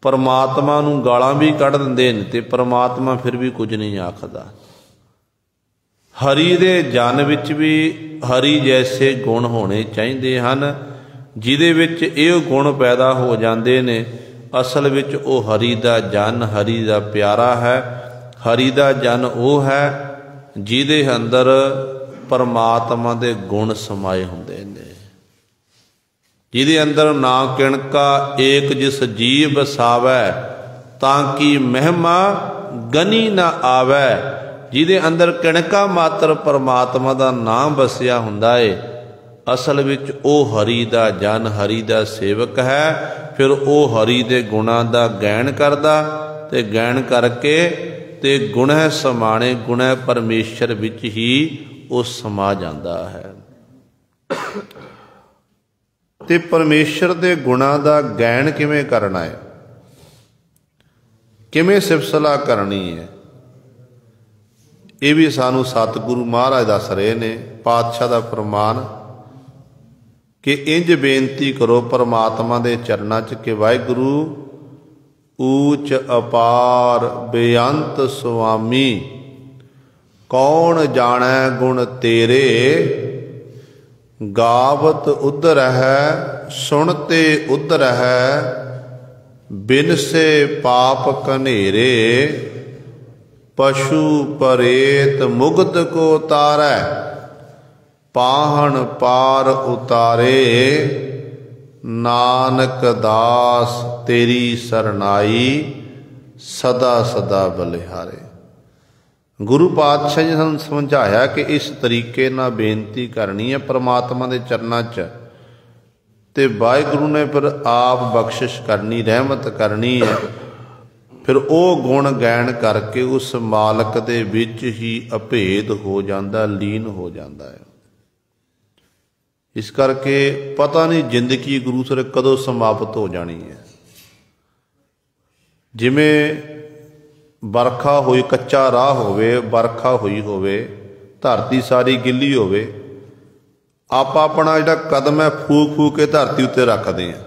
ਪਰਮਾਤਮਾ ਨੂੰ ਗਾਲਾਂ ਵੀ ਕੱਢ ਦਿੰਦੇ ਨੇ, ਤੇ ਪਰਮਾਤਮਾ ਫਿਰ ਵੀ ਕੁਝ ਨਹੀਂ ਆਖਦਾ। ਹਰੀ ਦੇ ਜਨ ਵਿੱਚ ਵੀ ਹਰੀ ਜੈਸੇ ਗੁਣ ਹੋਣੇ ਚਾਹੀਦੇ ਹਨ। ਜਿਹਦੇ ਵਿੱਚ ਇਹ ਗੁਣ ਪੈਦਾ ਹੋ ਜਾਂਦੇ ਨੇ, ਅਸਲ ਵਿੱਚ ਉਹ ਹਰੀ ਦਾ ਜਨ, ਹਰੀ ਦਾ ਪਿਆਰਾ ਹੈ। ਹਰੀ ਦਾ ਜਨ ਉਹ ਹੈ ਜਿਹਦੇ ਅੰਦਰ ਪਰਮਾਤਮਾ ਦੇ ਗੁਣ ਸਮਾਏ ਹੁੰਦੇ ਨੇ, ਜਿਹਦੇ ਅੰਦਰ ਨਾ ਕਿਣਕਾ ਏਕ ਜਿਸ ਜੀਵ ਵਸਾਵੈ, ਤਾਂ ਕਿ ਮਹਿਮਾ ਗਨੀ ਨਾ ਆਵੈ। ਜਿਹਦੇ ਅੰਦਰ ਕਿਣਕਾ ਮਾਤਰ ਪਰਮਾਤਮਾ ਦਾ ਨਾਮ ਵਸਿਆ ਹੁੰਦਾ ਏ, ਅਸਲ ਵਿੱਚ ਉਹ ਹਰੀ ਦਾ ਜਨ, ਹਰੀ ਦਾ ਸੇਵਕ ਹੈ। ਫਿਰ ਉਹ ਹਰੀ ਦੇ ਗੁਣਾਂ ਦਾ ਗੈਣ ਕਰਦਾ, ਤੇ ਗੈਣ ਕਰਕੇ ਤੇ ਗੁਣਹਿ ਸਮਾਣੇ, ਗੁਣਹਿ ਪਰਮੇਸ਼ਰ ਵਿੱਚ ਹੀ ਉਹ ਸਮਾ ਜਾਂਦਾ ਹੈ। ਤੇ ਪਰਮੇਸ਼ਰ ਦੇ ਗੁਣਾਂ ਦਾ ਗੈਣ ਕਿਵੇਂ ਕਰਨਾ ਹੈ, ਕਿਵੇਂ ਸਿਫਤ ਸਲਾਹ ਕਰਨੀ ਹੈ, ਇਹ ਵੀ ਸਾਨੂੰ ਸਤਿਗੁਰੂ ਮਹਾਰਾਜ ਦੱਸ ਰਹੇ ਨੇ। ਪਾਤਸ਼ਾਹ ਦਾ ਫਰਮਾਨ ਕਿ ਇੰਝ ਬੇਨਤੀ ਕਰੋ ਪਰਮਾਤਮਾ ਦੇ ਚਰਨਾਂ 'ਚ ਕਿ ਵਾਹਿਗੁਰੂ ਊਚ ਅਪਾਰ ਬੇਅੰਤ ਸੁਆਮੀ, ਕੌਣ ਜਾਣੈ ਗੁਣ ਤੇਰੇ, ਗਾਵਤ ਉਧਰ ਹੈ ਸੁਣਤੇ ਉਧਰ ਹੈ, ਬਿਨਸੇ ਪਾਪ ਕਨੇਰੇ, ਪਸ਼ੂ ਪਰੇਤ ਮੁਗਧ ਕੋ ਤਾਰੈ, ਪਾਹਣ ਪਾਰ ਉਤਾਰੇ, ਨਾਨਕ ਦਾਸ ਤੇਰੀ ਸਰਨਾਈ, ਸਦਾ ਸਦਾ ਬਲਿਹਾਰੇ। ਗੁਰੂ ਪਾਤਸ਼ਾਹ ਜੀ ਸਾਨੂੰ ਸਮਝਾਇਆ ਕਿ ਇਸ ਤਰੀਕੇ ਨਾਲ ਬੇਨਤੀ ਕਰਨੀ ਹੈ ਪਰਮਾਤਮਾ ਦੇ ਚਰਨਾਂ 'ਚ, ਤੇ ਵਾਹਿਗੁਰੂ ਨੇ ਫਿਰ ਆਪ ਬਖਸ਼ਿਸ਼ ਕਰਨੀ, ਰਹਿਮਤ ਕਰਨੀ ਹੈ। ਫਿਰ ਉਹ ਗੁਣ ਗੈਣ ਕਰਕੇ ਉਸ ਮਾਲਕ ਦੇ ਵਿੱਚ ਹੀ ਅਭੇਦ ਹੋ ਜਾਂਦਾ, ਲੀਨ ਹੋ ਜਾਂਦਾ ਹੈ। ਇਸ ਕਰਕੇ ਪਤਾ ਨਹੀਂ ਜ਼ਿੰਦਗੀ ਗੁਰੂ ਸਰ ਕਦੋਂ ਸਮਾਪਤ ਹੋ ਜਾਣੀ ਹੈ। ਜਿਵੇਂ ਵਰਖਾ ਹੋਈ, ਕੱਚਾ ਰਾਹ ਹੋਵੇ, ਵਰਖਾ ਹੋਈ ਹੋਵੇ, ਧਰਤੀ ਸਾਰੀ ਗਿੱਲੀ ਹੋਵੇ, ਆਪਾਂ ਆਪਣਾ ਜਿਹੜਾ ਕਦਮ ਹੈ ਫੂਕ ਫੂਕ ਕੇ ਧਰਤੀ ਉੱਤੇ ਰੱਖਦੇ ਹਾਂ,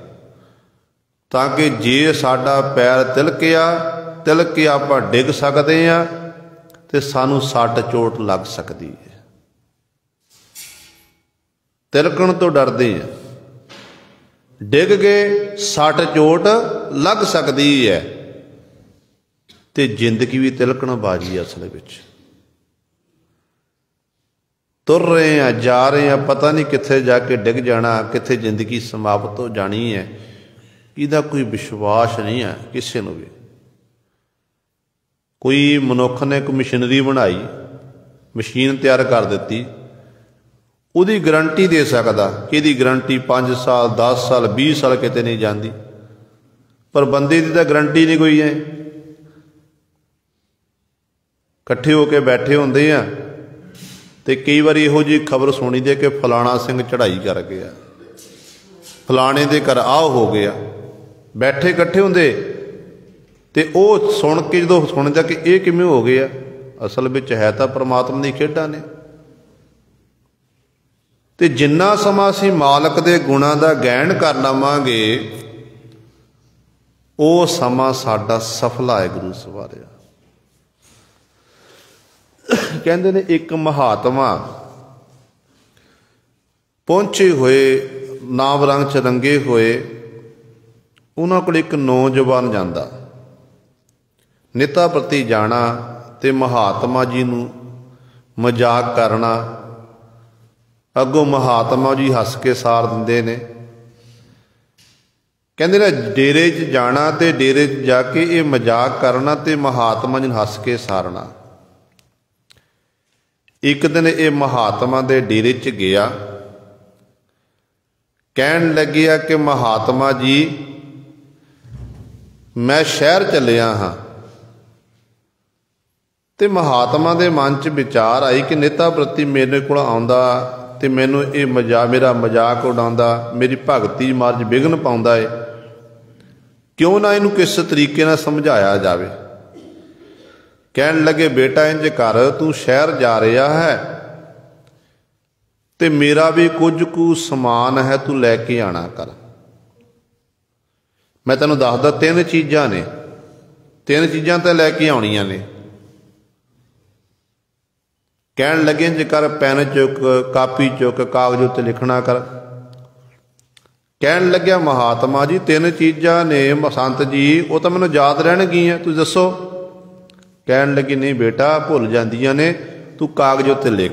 ਤਾਂ ਕਿ ਜੇ ਸਾਡਾ ਪੈਰ ਤਿਲਕ ਕੇ ਆਪਾਂ ਡਿੱਗ ਸਕਦੇ ਹਾਂ ਤੇ ਸਾਨੂੰ ਸੱਟ ਚੋਟ ਲੱਗ ਸਕਦੀ ਹੈ। ਤਿਲਕਣ ਤੋਂ ਡਰਦੇ ਹਾਂ, ਡਿੱਗ ਕੇ ਸੱਟ ਚੋਟ ਲੱਗ ਸਕਦੀ ਹੈ। ਤੇ ਜ਼ਿੰਦਗੀ ਵੀ ਤਿਲਕਣ ਬਾਜੀ ਹੈ। ਅਸਲ ਵਿੱਚ ਤੁਰ ਰਹੇ ਹਾਂ, ਜਾ ਰਹੇ ਹਾਂ, ਪਤਾ ਨਹੀਂ ਕਿੱਥੇ ਜਾ ਕੇ ਡਿੱਗ ਜਾਣਾ, ਕਿੱਥੇ ਜ਼ਿੰਦਗੀ ਸਮਾਪਤ ਹੋ ਜਾਣੀ ਹੈ, ਇਹਦਾ ਕੋਈ ਵਿਸ਼ਵਾਸ ਨਹੀਂ ਹੈ ਕਿਸੇ ਨੂੰ ਵੀ। ਕੋਈ ਮਨੁੱਖ ਨੇ ਕੋਈ ਮਸ਼ੀਨਰੀ ਬਣਾਈ, ਮਸ਼ੀਨ ਤਿਆਰ ਕਰ ਦਿੱਤੀ, ਉਹਦੀ ਗਰੰਟੀ ਦੇ ਸਕਦਾ ਕਿ ਇਹਦੀ ਗਰੰਟੀ 5 ਸਾਲ 10 ਸਾਲ 20 ਸਾਲ ਕਿਤੇ ਨਹੀਂ ਜਾਂਦੀ, ਪਰ ਬੰਦੇ ਦੀ ਤਾਂ ਗਰੰਟੀ ਨਹੀਂ ਕੋਈ ਹੈ। ਇਕੱਠੇ ਹੋ ਕੇ ਬੈਠੇ ਹੁੰਦੇ ਆ ਤੇ ਕਈ ਵਾਰੀ ਇਹੋ ਜਿਹੀ ਖਬਰ ਸੁਣੀ ਦੀ ਕਿ ਫਲਾਣਾ ਸਿੰਘ ਚੜ੍ਹਾਈ ਕਰ ਗਿਆ, ਫਲਾਣੇ ਦੇ ਘਰ ਆਹ ਹੋ ਗਿਆ, ਬੈਠੇ ਇਕੱਠੇ ਹੁੰਦੇ ਤੇ ਉਹ ਸੁਣ ਕੇ ਜਦੋਂ ਸੁਣਦਾ ਕਿ ਇਹ ਕਿਵੇਂ ਹੋ ਗਿਆ, ਅਸਲ ਵਿੱਚ ਹੈ ਤਾਂ ਪਰਮਾਤਮਾ ਦੀ ਖੇਡਾਂ ਨੇ। ਤੇ ਜਿੰਨਾ ਸਮਾਂ ਅਸੀਂ ਮਾਲਕ ਦੇ ਗੁਣਾਂ ਦਾ ਗੈਣ ਕਰ ਲਵਾਂਗੇ, ਉਹ ਸਮਾਂ ਸਾਡਾ ਸਫਲਾ ਹੈ। ਗੁਰੂ ਸਵਾਰਿਆ ਕਹਿੰਦੇ ਨੇ ਇੱਕ ਮਹਾਤਮਾ ਪਹੁੰਚੇ ਹੋਏ, ਨਾਮ ਰੰਗ 'ਚ ਰੰਗੇ ਹੋਏ, ਉਹਨਾਂ ਕੋਲ ਇੱਕ ਨੌਜਵਾਨ ਜਾਂਦਾ, ਨਿਤਾ ਪ੍ਰਤੀ ਜਾਣਾ ਤੇ ਮਹਾਤਮਾ ਜੀ ਨੂੰ ਮਜ਼ਾਕ ਕਰਨਾ। ਅੱਗੋਂ ਮਹਾਤਮਾ ਜੀ ਹੱਸ ਕੇ ਸਾਰ ਦਿੰਦੇ ਨੇ। ਕਹਿੰਦੇ ਨੇ ਡੇਰੇ 'ਚ ਜਾਣਾ ਤੇ ਡੇਰੇ 'ਚ ਜਾ ਕੇ ਇਹ ਮਜ਼ਾਕ ਕਰਨਾ ਤੇ ਮਹਾਤਮਾ ਜੀ ਨੂੰ ਹੱਸ ਕੇ ਸਾਰਨਾ। ਇੱਕ ਦਿਨ ਇਹ ਮਹਾਤਮਾ ਦੇ ਡੇਰੇ 'ਚ ਗਿਆ, ਕਹਿਣ ਲੱਗਿਆ ਕਿ ਮਹਾਤਮਾ ਜੀ ਮੈਂ ਸ਼ਹਿਰ ਚੱਲਿਆ ਹਾਂ। ਤੇ ਮਹਾਤਮਾ ਦੇ ਮਨ 'ਚ ਵਿਚਾਰ ਆਈ ਕਿ ਨਿਤਾ ਪ੍ਰਤੀ ਮੇਰੇ ਕੋਲ ਆਉਂਦਾ ਤੇ ਮੈਨੂੰ ਇਹ ਮੇਰਾ ਮਜ਼ਾਕ ਉਡਾਉਂਦਾ, ਮੇਰੀ ਭਗਤੀ ਮਾਰਜ ਵਿਘਨ ਪਾਉਂਦਾ ਏ, ਕਿਉਂ ਨਾ ਇਹਨੂੰ ਕਿਸ ਤਰੀਕੇ ਨਾਲ ਸਮਝਾਇਆ ਜਾਵੇ। ਕਹਿਣ ਲੱਗੇ ਬੇਟਾ ਇੰਝ ਕਰ, ਤੂੰ ਸ਼ਹਿਰ ਜਾ ਰਿਹਾ ਹੈ ਤੇ ਮੇਰਾ ਵੀ ਕੁਝ ਕੁ ਸਮਾਨ ਹੈ, ਤੂੰ ਲੈ ਕੇ ਆਣਾ ਕਰ। ਮੈਂ ਤੈਨੂੰ ਦੱਸਦਾ 3 ਚੀਜ਼ਾਂ ਨੇ, 3 ਚੀਜ਼ਾਂ ਤਾਂ ਲੈ ਕੇ ਆਉਣੀਆਂ ਨੇ। ਕਹਿਣ ਲੱਗੇ ਇੰਝ ਕਰ, ਪੈਨ ਚੁੱਕ, ਕਾਪੀ ਚੁੱਕ, ਕਾਗਜ਼ ਉੱਤੇ ਲਿਖਣਾ ਕਰ। ਕਹਿਣ ਲੱਗਿਆ ਮਹਾਤਮਾ ਜੀ 3 ਚੀਜ਼ਾਂ ਨੇ ਸੰਤ ਜੀ, ਉਹ ਤਾਂ ਮੈਨੂੰ ਯਾਦ ਰਹਿਣਗੀਆਂ, ਤੁਸੀਂ ਦੱਸੋ। ਕਹਿਣ ਲੱਗੀ ਨਹੀਂ ਬੇਟਾ, ਭੁੱਲ ਜਾਂਦੀਆਂ ਨੇ, ਤੂੰ ਕਾਗਜ਼ ਉੱਤੇ ਲਿਖ।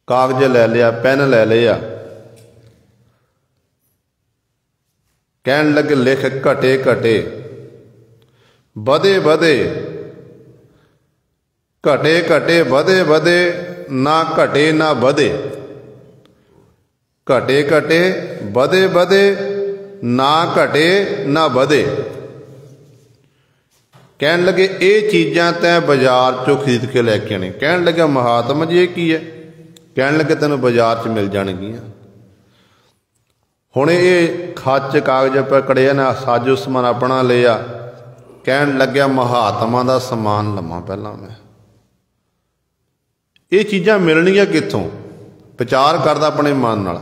ਕਾਗਜ਼ ਲੈ ਲਿਆ, ਪੈਨ ਲੈ ਲਿਆ। ਕਹਿਣ ਲੱਗੇ ਲਿਖ, ਘਟੇ ਘਟੇ ਵਧੇ ਵਧੇ, ਘਟੇ ਘਟੇ ਵਧੇ ਵਧੇ, ਨਾ ਘਟੇ ਨਾ ਵਧੇ, ਘਟੇ ਘਟੇ ਵਧੇ ਵਧੇ, ਨਾ ਘਟੇ ਨਾ ਵਧੇ। ਕਹਿਣ ਲੱਗੇ ਇਹ ਚੀਜ਼ਾਂ ਤੈਂ ਬਾਜ਼ਾਰ 'ਚੋਂ ਖਰੀਦ ਕੇ ਲੈ ਕੇ ਆਣੀ। ਕਹਿਣ ਲੱਗਾ ਮਹਾਤਮਾ ਜੀ ਇਹ ਕੀ ਹੈ? ਕਹਿਣ ਲੱਗੇ ਤੈਨੂੰ ਬਾਜ਼ਾਰ 'ਚ ਮਿਲ ਜਾਣਗੀਆਂ। ਹੁਣ ਇਹ ਖੱਚ ਕਾਗਜ਼ ਪਕੜਿਆ ਨਾ, ਸਾਜੋ ਸਮਾਨ ਆਪਣਾ ਲਿਆ। ਕਹਿਣ ਲੱਗਿਆ ਮਹਾਤਮਾ ਦਾ ਸਮਾਨ ਲਵਾਂ ਪਹਿਲਾਂ ਮੈਂ, ਇਹ ਚੀਜ਼ਾਂ ਮਿਲਣਗੀਆਂ ਕਿੱਥੋਂ? ਵਿਚਾਰ ਕਰਦਾ ਆਪਣੇ ਮਨ ਨਾਲ।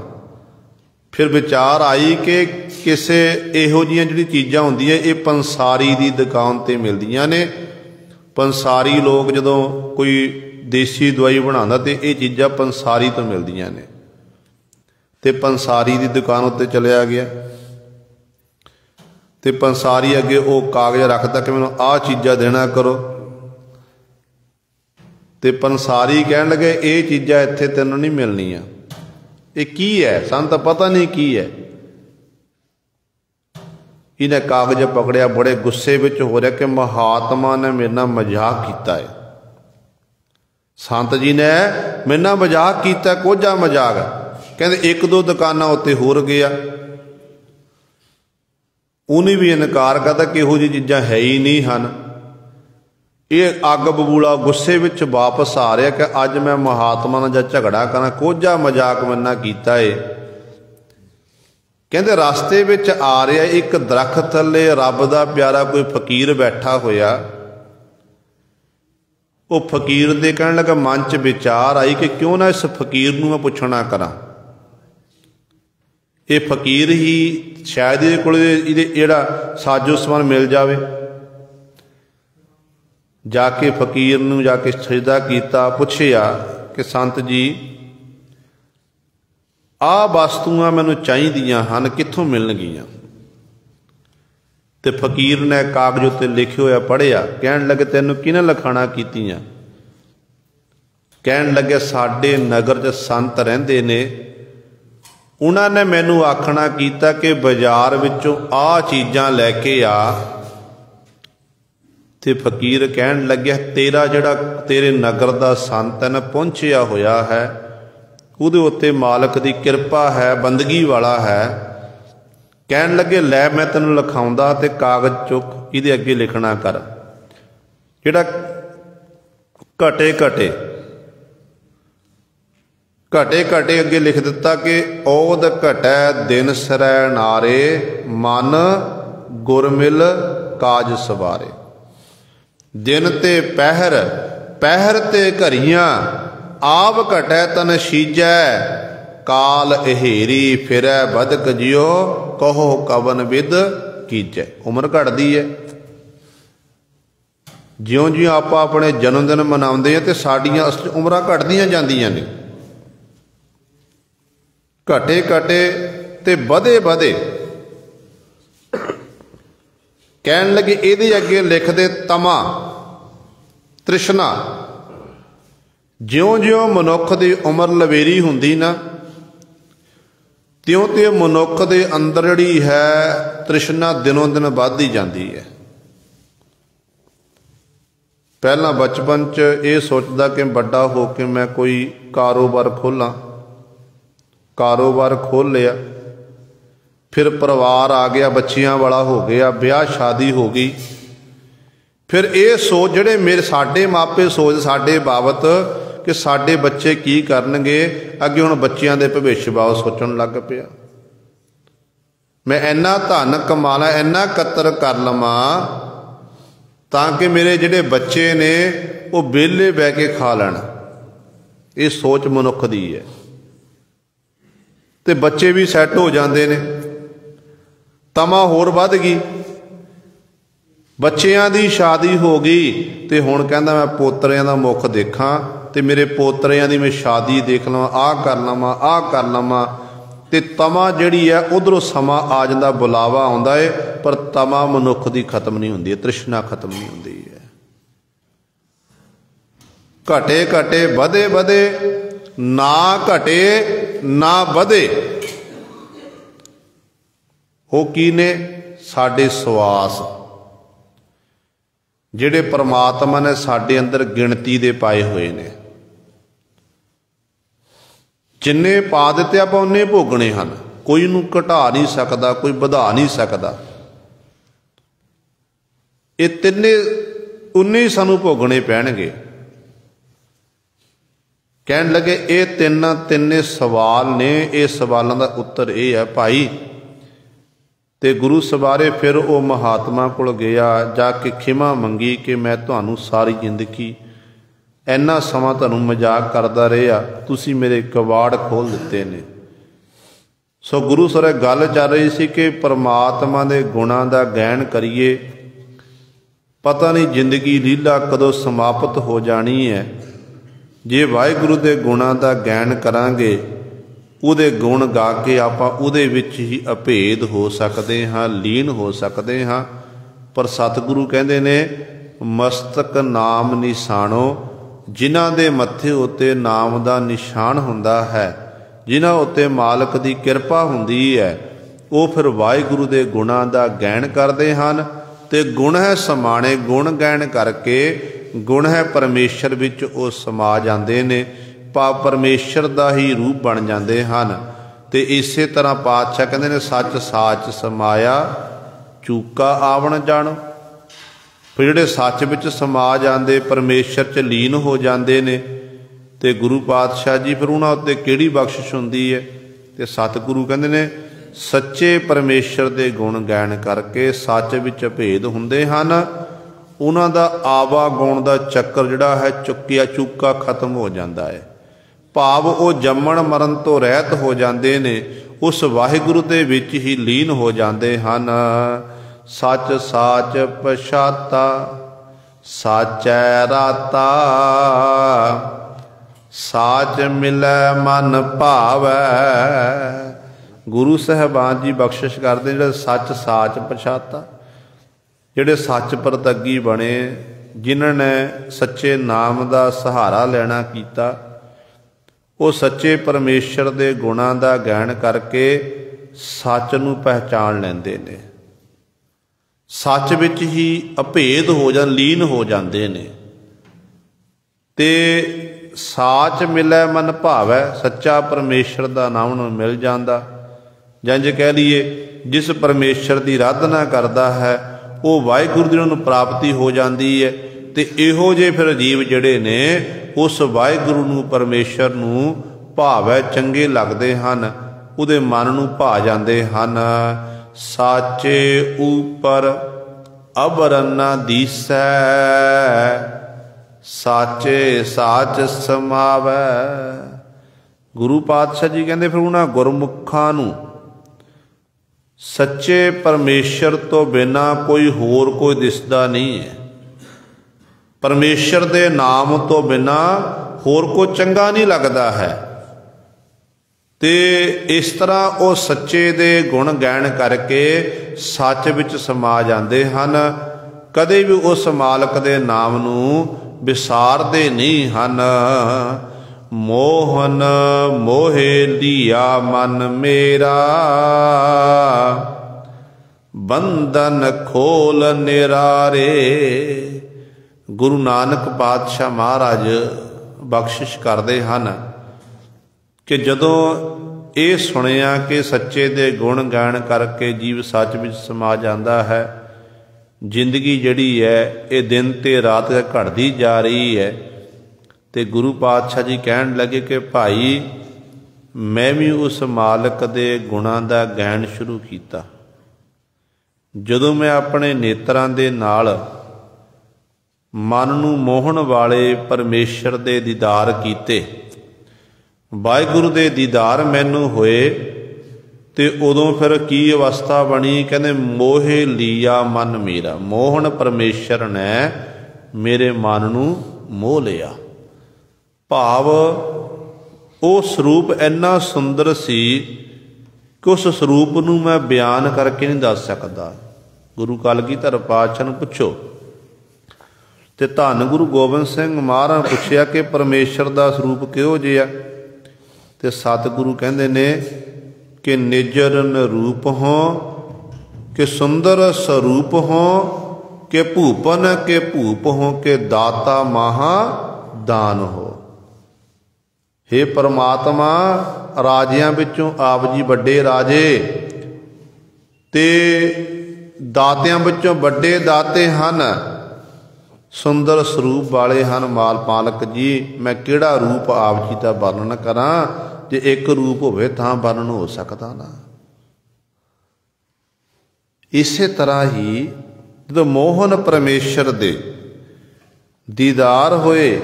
ਫਿਰ ਵਿਚਾਰ ਆਈ ਕਿ ਕਿਸੇ ਇਹੋ ਜਿਹੀਆਂ ਜਿਹੜੀ ਚੀਜ਼ਾਂ ਹੁੰਦੀਆਂ ਇਹ ਪੰਸਾਰੀ ਦੀ ਦੁਕਾਨ 'ਤੇ ਮਿਲਦੀਆਂ ਨੇ। ਪੰਸਾਰੀ ਲੋਕ ਜਦੋਂ ਕੋਈ ਦੇਸੀ ਦਵਾਈ ਬਣਾਉਂਦਾ ਤੇ ਇਹ ਚੀਜ਼ਾਂ ਪੰਸਾਰੀ ਤੋਂ ਮਿਲਦੀਆਂ ਨੇ। ਤੇ ਪੰਸਾਰੀ ਦੀ ਦੁਕਾਨ ਉੱਤੇ ਚਲਿਆ ਗਿਆ ਤੇ ਪੰਸਾਰੀ ਅੱਗੇ ਉਹ ਕਾਗਜ਼ ਰੱਖਦਾ ਕਿ ਮੈਨੂੰ ਆਹ ਚੀਜ਼ਾਂ ਦੇਣਾ ਕਰੋ। ਤੇ ਪੰਸਾਰੀ ਕਹਿਣ ਲੱਗੇ ਇਹ ਚੀਜ਼ਾਂ ਇੱਥੇ ਤੈਨੂੰ ਨਹੀਂ ਮਿਲਣੀਆਂ। ਇਹ ਕੀ ਹੈ? ਸਾਨੂੰ ਤਾਂ ਪਤਾ ਨਹੀਂ ਕੀ ਹੈ। ਇਹਨੇ ਕਾਗਜ਼ ਪਕੜਿਆ, ਬੜੇ ਗੁੱਸੇ ਵਿੱਚ ਹੋ ਰਿਹਾ ਕਿ ਮਹਾਤਮਾ ਨੇ ਮੇਰੇ ਨਾਲ ਮਜ਼ਾਕ ਕੀਤਾ ਹੈ, ਸੰਤ ਜੀ ਨੇ ਮੇਰੇ ਨਾਲ ਮਜ਼ਾਕ ਕੀਤਾ, ਕੋਝਾ ਮਜ਼ਾਕ। ਕਹਿੰਦੇ 1-2 ਦੁਕਾਨਾਂ ਉੱਤੇ ਹੋਰ ਗਿਆ, ਉਹਨੇ ਵੀ ਇਨਕਾਰ ਕਰਦਾ ਕਿ ਇਹੋ ਜਿਹੀ ਚੀਜ਼ਾਂ ਹੈ ਹੀ ਨਹੀਂ ਹਨ। ਇਹ ਅੱਗ ਬਬੂਲਾ ਗੁੱਸੇ ਵਿੱਚ ਵਾਪਸ ਆ ਰਿਹਾ ਕਿ ਅੱਜ ਮੈਂ ਮਹਾਤਮਾ ਨਾਲ ਜਾਂ ਝਗੜਾ ਕਰਾਂ, ਕੋਝਾ ਮਜ਼ਾਕ ਮੇਰੇ ਨਾਲ ਕੀਤਾ ਏ। ਕਹਿੰਦੇ ਰਸਤੇ ਵਿੱਚ ਆ ਰਿਹਾ, ਇੱਕ ਦਰਖਤ ਥੱਲੇ ਰੱਬ ਦਾ ਪਿਆਰਾ ਕੋਈ ਫਕੀਰ ਬੈਠਾ ਹੋਇਆ। ਉਹ ਫਕੀਰ ਦੇ ਕਹਿਣ ਲੱਗਾ, ਮਨ 'ਚ ਵਿਚਾਰ ਆਈ ਕਿ ਕਿਉਂ ਨਾ ਇਸ ਫਕੀਰ ਨੂੰ ਮੈਂ ਪੁੱਛਣਾ ਕਰਾਂ। ਇਹ ਫਕੀਰ ਹੀ ਸ਼ਾਇਦ ਇਹਦੇ ਕੋਲ ਇਹਦੇ ਜਿਹੜਾ ਸਾਜੋ ਸਮਾਨ ਮਿਲ ਜਾਵੇ। ਜਾ ਕੇ ਫਕੀਰ ਨੂੰ ਜਾ ਕੇ ਸਜਦਾ ਕੀਤਾ, ਪੁੱਛਿਆ ਕਿ ਸੰਤ ਜੀ ਆਹ ਵਸਤੂਆਂ ਮੈਨੂੰ ਚਾਹੀਦੀਆਂ ਹਨ, ਕਿੱਥੋਂ ਮਿਲਣਗੀਆਂ? ਤੇ ਫਕੀਰ ਨੇ ਕਾਗਜ਼ ਉੱਤੇ ਲਿਖਿਆ ਹੋਇਆ ਪੜ੍ਹਿਆ। ਕਹਿਣ ਲੱਗੇ ਤੈਨੂੰ ਕਿਹਨੇ ਲਿਖਾਣਾ ਕੀਤੀਆਂ? ਕਹਿਣ ਲੱਗੇ ਸਾਡੇ ਨਗਰ 'ਚ ਸੰਤ ਰਹਿੰਦੇ ਨੇ, ਉਹਨਾਂ ਨੇ ਮੈਨੂੰ ਆਖਣਾ ਕੀਤਾ ਕਿ ਬਾਜ਼ਾਰ ਵਿੱਚੋਂ ਆਹ ਚੀਜ਼ਾਂ ਲੈ ਕੇ ਆ। ਤੇ ਫਕੀਰ ਕਹਿਣ ਲੱਗਿਆ ਤੇਰਾ ਜਿਹੜਾ ਤੇਰੇ ਨਗਰ ਦਾ ਸੰਤ ਹੈ ਨਾ ਪਹੁੰਚਿਆ ਹੋਇਆ ਹੈ, ਉਹਦੇ ਉੱਤੇ ਮਾਲਕ ਦੀ ਕਿਰਪਾ ਹੈ, ਬੰਦਗੀ ਵਾਲਾ ਹੈ। ਕਹਿਣ ਲੱਗੇ ਲੈ ਮੈਂ ਤੈਨੂੰ ਲਿਖਾਉਂਦਾ ਤੇ ਕਾਗਜ਼ ਚੁੱਕ, ਇਹਦੇ ਅੱਗੇ ਲਿਖਣਾ ਕਰ। ਜਿਹੜਾ ਘਟੇ ਘਟੇ ਘਟੇ ਘਟੇ ਅੱਗੇ ਲਿਖ ਦਿੱਤਾ ਕਿ ਔਦ ਘਟੈ ਦਿਨ ਸਰੈ ਨਾਰੇ, ਮਨ ਗੁਰਮਿਲ ਕਾਜ ਸਵਾਰੇ। ਦਿਨ ਤੇ ਪਹਿਰ, ਪਹਿਰ ਤੇ ਘਰੀਆਂ, ਆਪ ਘਟੈ ਤਨ ਸੀਜੈ, ਕਾਲ ਅਹੇਰੀ ਫਿਰੈ ਬਦਕ ਜਿਉ, ਕਹੋ ਕਵਨ ਵਿਦ ਕੀਜੈ। ਉਮਰ ਘਟਦੀ ਹੈ, ਜਿਉਂ ਜਿਉਂ ਆਪਾਂ ਆਪਣੇ ਜਨਮ ਦਿਨ ਮਨਾਉਂਦੇ ਹਾਂ ਤੇ ਸਾਡੀਆਂ ਅਸਲ ਉਮਰਾਂ ਘਟਦੀਆਂ ਜਾਂਦੀਆਂ ਨੇ। ਘਟੇ ਘਟੇ ते बधे बधे। कहन लगे इहदे अगे लिख दे तमा तृष्णा। ज्यों ज्यों मनुख की उम्र लवेरी हुंदी ना त्यों त्यों मनुख के अंदर जिहड़ी है तृष्णा दिनों दिन वधदी जाती है। पहला बचपन च ये सोचदा कि बड़ा हो के मैं कोई कारोबार खोलां, कारोबार खोल लिया, फिर परिवार आ गया, बच्चियां वाला हो गया, ब्याह शादी हो गई, फिर ये सोच जिहड़े मेरे साडे मापे सोच साडे बाबत कि साडे बच्चे की करनगे, अगे हुण बच्चियां दे भविष्य बाबत सोचण लग पिया। मैं इन्ना धन कमा ला, इन्ना कतर कर लवां ताकि मेरे जिहड़े बच्चे ने वो वेले बह के खा लैण। ये सोच मनुख दी है ते बच्चे भी सैट हो जाते ने। तमा होर वध गई, बच्चियां दी शादी हो गई ते हुण कहंदा मैं पोतरियां दा मुख देखां ते मेरे पोतरियां दी मैं शादी देख लवां, आ कर लवां, आ कर लवां। ते तमा जिहड़ी है उधरों समा आ जांदा, बुलावा आउंदा है, पर तमा मनुख दी खत्म नहीं हुंदी, तृष्णा खत्म नहीं हुंदी है। घटे घटे बधे बधे, ना घटे ना बधे। वो की ने साडे सवास जिहड़े परमात्मा ने साडे अंदर गिणती दे पाए हुए ने। जिन्ने पा दिते आपां उन्ने भोगने हन, कोई नूं घटा नहीं सकदा, कोई वधा नहीं सकदा। ये तिन्ने उन्ने ही सानूं भोगने पैणगे। कहण लगे ये तिन्ने सवाल ने, ये सवालों का उत्तर ये है भाई। ते गुरु सवारे फिर वो महात्मा कोल गया, जाके खिमा मंगी कि मैं तुहानूं सारी जिंदगी इन्ना समा तुहानूं मजाक करदा रहा, तुसीं मेरे कवाड़ खोल दिते ने। सो गुरु सर गल चल रही सी कि परमात्मा दे गुणां दा गैन करिए, पता नहीं जिंदगी लीला कदों समाप्त हो जानी है। जे वाहिगुरू दे गुणां दा गैन करांगे, उहदे गुण गा के आपां उहदे विच ही अभेद हो सकते हाँ, लीन हो सकते हाँ। पर सतगुरु कहंदे ने मस्तक नाम निशानो, जिन्हां दे मत्थे उत्ते नाम दा निशान हुंदा है, जिन्हां उत्ते मालक दी किरपा हुंदी है, वो फिर वाहिगुरू दे गुणां दा गैन करदे हन। ते गुण है समाणे, गुण गैन करके गुण है परमेश्वर विच वो समा जांदे ने, परमेश्वर दा ही रूप बन जाते हैं। तो इसे तरह पातशाह कहते हैं सच साच समाया चूका आवण जाणो। फिर जिहड़े सच विच समा जाते परमेश्वर च लीन हो जाते ने, तो गुरु पातशाह जी फिर उन्हां उत्ते किहड़ी बख्शिश हुंदी है। तो सतगुरु कहते ने सच्चे परमेश्वर दे गुण गैन करके सच विच भेद हुंदे हन। उन्हां दा आवागुण दा चक्कर जिहड़ा है चुक्किया चूका खत्म हो जाता है। भाव वो जम्मण मरण तो रहत हो जाते ने, उस वाहिगुरू दे विच ही लीन हो जाते हैं। सच साच पछाता साचै राता, साच मिलै मन भावै। गुरु साहबान जी बख्शिश करते जिहड़े सच साच पछाता, जिहड़े सच प्रतगी बने, जिन्हां ने सच्चे नाम का सहारा लेना कीता, वो सच्चे परमेश्वर दे गुणां दा गैन करके सच नूं पहचान लैंदे ने, सच विच ही अभेद हो जान लीन हो जाते ने। ते साच मिलै मन भावै, सच्चा परमेश्वर दा नाम नूं मिल जांदा। जंज कह लीए जिस परमेश्वर की आराधना करता है वो वाहिगुरू दी नूं प्राप्ति हो जाती है। ते इहो जे फिर जीव जिहड़े ने उस वाहिगुरू नूं परमेश्वर नूं भावै चंगे लगदे हन, उहदे मन नूं भा जांदे हन। साचे ऊपर अबर न दिसै, साचे साच समावै। गुरु पातशाह जी कहंदे फिर उन्हां गुरमुखां नूं सच्चे परमेश्वर तो बिना कोई होर कोई दिसदा नहीं है। परमेश्वर दे नाम तो बिना होर को चंगा नहीं लगता है। ਤੇ ਇਸ ਤਰ੍ਹਾਂ ਉਹ ਸੱਚੇ ਦੇ ਗੁਣ ਗਾਇਨ ਕਰਕੇ ਸੱਚ ਵਿੱਚ ਸਮਾ ਜਾਂਦੇ ਹਨ। ਕਦੇ ਵੀ ਉਸ ਮਾਲਕ ਦੇ ਨਾਮ ਨੂੰ ਵਿਸਾਰਦੇ ਨਹੀਂ ਹਨ। ਮੋਹਨ ਮੋਹੇ ਲੀਆ ਮਨ ਮੇਰਾ, ਬੰਧਨ ਖੋਲ ਨਿਰਾਰੇ। ਗੁਰੂ ਨਾਨਕ ਪਾਤਸ਼ਾਹ ਮਹਾਰਾਜ ਬਖਸ਼ਿਸ਼ ਕਰਦੇ ਹਨ ਕਿ ਜਦੋਂ ਇਹ ਸੁਣਿਆ ਕਿ ਸੱਚੇ ਦੇ ਗੁਣ ਗਾਇਨ ਕਰਕੇ ਜੀਵ ਸੱਚ ਵਿੱਚ ਸਮਾ ਜਾਂਦਾ ਹੈ, ਜ਼ਿੰਦਗੀ ਜਿਹੜੀ ਹੈ ਇਹ ਦਿਨ ਤੇ ਰਾਤ ਘਟਦੀ ਜਾ ਰਹੀ ਹੈ, ਤੇ ਗੁਰੂ ਪਾਤਸ਼ਾਹ ਜੀ ਕਹਿਣ ਲੱਗੇ ਕਿ ਭਾਈ ਮੈਂ ਵੀ ਉਸ ਮਾਲਕ ਦੇ ਗੁਣਾਂ ਦਾ ਗਾਇਨ ਸ਼ੁਰੂ ਕੀਤਾ। ਜਦੋਂ ਮੈਂ ਆਪਣੇ ਨੇਤਰਾਂ ਦੇ ਨਾਲ ਮਨ ਨੂੰ ਮੋਹਣ ਵਾਲੇ ਪਰਮੇਸ਼ਰ ਦੇ ਦੀਦਾਰ ਕੀਤੇ, ਵਾਹਿਗੁਰੂ ਦੇ ਦੀਦਾਰ ਮੈਨੂੰ ਹੋਏ, ਤੇ ਉਦੋਂ ਫਿਰ ਕੀ ਅਵਸਥਾ ਬਣੀ? ਕਹਿੰਦੇ ਮੋਹੇ ਲੀਆ ਮਨ ਮੇਰਾ। ਮੋਹਨ ਪਰਮੇਸ਼ਰ ਨੇ ਮੇਰੇ ਮਨ ਨੂੰ ਮੋਹ ਲਿਆ। ਭਾਵ ਉਹ ਸਰੂਪ ਇੰਨਾ ਸੁੰਦਰ ਸੀ ਕਿ ਉਸ ਸਰੂਪ ਨੂੰ ਮੈਂ ਬਿਆਨ ਕਰਕੇ ਨਹੀਂ ਦੱਸ ਸਕਦਾ। ਗੁਰੂ ਕਲਗੀਧਰ ਪਾਤਸ਼ਾਹ ਨੂੰ ਪੁੱਛੋ, ਤੇ ਧੰਨ ਗੁਰੂ ਗੋਬਿੰਦ ਸਿੰਘ ਮਹਾਰਾਜ ਪੁੱਛਿਆ ਕਿ ਪਰਮੇਸ਼ਰ ਦਾ ਸਰੂਪ ਕਿਹੋ ਜਿਹਾ? ਤੇ ਸਤਿਗੁਰੂ ਕਹਿੰਦੇ ਨੇ ਕਿ ਨਿਜਰਨ ਰੂਪ ਹੋ, ਕਿ ਸੁੰਦਰ ਸਰੂਪ ਹੋ, ਕਿ ਭੂਪਨ ਕੇ ਭੂਪ ਹੋ, ਕਿ ਦਾਤਾ ਮਹਾ ਦਾਨ ਹੋ। ਹੇ ਪਰਮਾਤਮਾ, ਰਾਜਿਆਂ ਵਿੱਚੋਂ ਆਪ ਜੀ ਵੱਡੇ ਰਾਜੇ, ਤੇ ਦਾਤਿਆਂ ਵਿੱਚੋਂ ਵੱਡੇ ਦਾਤੇ ਹਨ, ਸੁੰਦਰ ਸਰੂਪ ਵਾਲੇ ਹਨ। ਮਾਲਕ ਜੀ, ਮੈਂ ਕਿਹੜਾ ਰੂਪ ਆਪ ਜੀ ਦਾ ਵਰਣਨ ਕਰਾਂ? ਜੇ ਇੱਕ ਰੂਪ ਹੋਵੇ ਤਾਂ ਵਰਣਨ ਹੋ ਸਕਦਾ ਨਾ। ਇਸੇ ਤਰ੍ਹਾਂ ਹੀ ਜਦੋਂ ਮੋਹਨ ਪਰਮੇਸ਼ਰ ਦੇ ਦੀਦਾਰ ਹੋਏ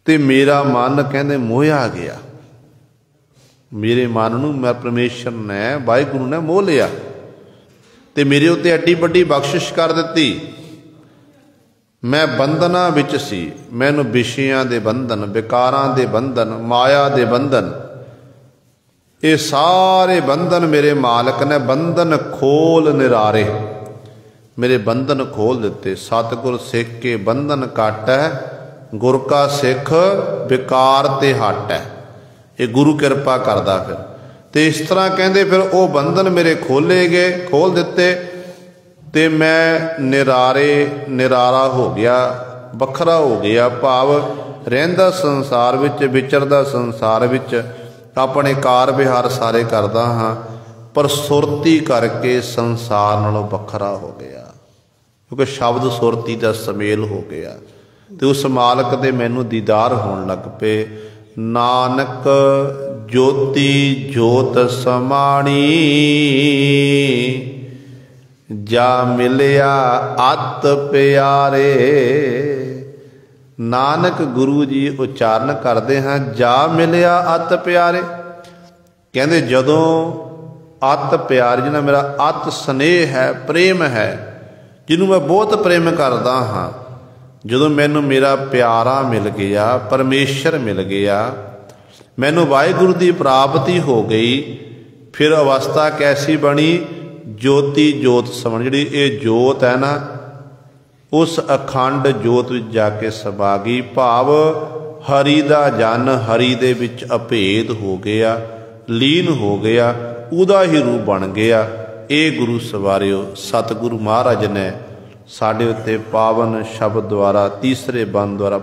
ਤੇ ਮੇਰਾ ਮਨ ਕਹਿੰਦੇ ਮੋਹਿਆ ਗਿਆ। ਮੇਰੇ ਮਨ ਨੂੰ ਮੈਂ ਪਰਮੇਸ਼ਰ ਨੇ, ਵਾਹਿਗੁਰੂ ਨੇ ਮੋਹ ਲਿਆ, ਤੇ ਮੇਰੇ ਉੱਤੇ ਐਡੀ ਵੱਡੀ ਬਖਸ਼ਿਸ਼ ਕਰ ਦਿੱਤੀ। ਮੈਂ ਬੰਧਨਾਂ ਵਿੱਚ ਸੀ, ਮੈਨੂੰ ਵਿਸ਼ਿਆਂ ਦੇ ਬੰਧਨ, ਵਿਕਾਰਾਂ ਦੇ ਬੰਧਨ, ਮਾਇਆ ਦੇ ਬੰਧਨ, ਇਹ ਸਾਰੇ ਬੰਧਨ ਮੇਰੇ ਮਾਲਕ ਨੇ ਬੰਧਨ ਖੋਲ ਨਿਰਾਰੇ, ਮੇਰੇ ਬੰਧਨ ਖੋਲ ਦਿੱਤੇ। ਸਤਿਗੁਰ ਸਿੱਖ ਕੇ ਬੰਧਨ ਕਾਟੈ, ਗੁਰ ਕਾ ਸਿੱਖ ਵਿਕਾਰ ਤੇ ਹਟੈ। ਇਹ ਗੁਰੂ ਕਿਰਪਾ ਕਰਦਾ ਫਿਰ। ਤੇ ਇਸ ਤਰ੍ਹਾਂ ਕਹਿੰਦੇ ਫਿਰ ਉਹ ਬੰਧਨ ਮੇਰੇ ਖੋਲੇ ਗਏ, ਖੋਲ ਦਿੱਤੇ, ਤੇ ਮੈਂ ਨਿਰਾਰਾ ਹੋ ਗਿਆ, ਵੱਖਰਾ ਹੋ ਗਿਆ। ਭਾਵ ਰਹਿੰਦਾ ਸੰਸਾਰ ਵਿੱਚ, ਵਿਚਰਦਾ ਸੰਸਾਰ ਵਿੱਚ, ਆਪਣੇ ਕਾਰ ਵਿਹਾਰ ਸਾਰੇ ਕਰਦਾ ਹਾਂ, ਪਰ ਸੁਰਤੀ ਕਰਕੇ ਸੰਸਾਰ ਨਾਲੋਂ ਵੱਖਰਾ ਹੋ ਗਿਆ, ਕਿਉਂਕਿ ਸ਼ਬਦ ਸੁਰਤੀ ਦਾ ਸਮੇਲ ਹੋ ਗਿਆ। ਤੇ ਉਸ ਮਾਲਕ ਦੇ ਮੈਨੂੰ ਦੀਦਾਰ ਹੋਣ ਲੱਗ ਪਏ। ਨਾਨਕ ਜੋਤੀ ਜੋਤ ਸਮਾਣੀ, ਜਾ ਮਿਲਿਆ ਅਤ ਪਿਆਰੇ। ਨਾਨਕ ਗੁਰੂ ਜੀ ਉਚਾਰਨ ਕਰਦੇ ਹਾਂ, ਜਾ ਮਿਲਿਆ ਅਤ ਪਿਆਰੇ। ਕਹਿੰਦੇ ਜਦੋਂ ਅਤ ਪਿਆਰ, ਜਿਹਨਾਂ ਮੇਰਾ ਅਤ ਸਨੇਹ ਹੈ, ਪ੍ਰੇਮ ਹੈ, ਜਿਹਨੂੰ ਮੈਂ ਬਹੁਤ ਪ੍ਰੇਮ ਕਰਦਾ ਹਾਂ, ਜਦੋਂ ਮੈਨੂੰ ਮੇਰਾ ਪਿਆਰਾ ਮਿਲ ਗਿਆ, ਪਰਮੇਸ਼ਰ ਮਿਲ ਗਿਆ, ਮੈਨੂੰ ਵਾਹਿਗੁਰੂ ਦੀ ਪ੍ਰਾਪਤੀ ਹੋ ਗਈ, ਫਿਰ ਅਵਸਥਾ ਕੈਸੀ ਬਣੀ? ਜੋਤੀ ਜੋਤ ਸਮਣ। ਜਿਹੜੀ ਇਹ ਜੋਤ ਹੈ ਨਾ, ਉਸ ਅਖੰਡ ਜੋਤ ਵਿੱਚ ਜਾ ਕੇ ਸਮਾ ਗਈ। ਭਾਵ ਹਰੀ ਦਾ ਜਨ ਹਰੀ ਦੇ ਵਿੱਚ ਅਭੇਦ ਹੋ ਗਿਆ, ਲੀਨ ਹੋ ਗਿਆ, ਉਹਦਾ ਹੀ ਰੂਪ ਬਣ ਗਿਆ। ਇਹ ਗੁਰੂ ਸਵਾਰਿਓ ਸਤਿਗੁਰੂ ਮਹਾਰਾਜ ਨੇ ਸਾਡੇ ਉੱਤੇ ਪਾਵਨ ਸ਼ਬਦ ਦੁਆਰਾ, ਤੀਸਰੇ ਬੰਦ ਦੁਆਰਾ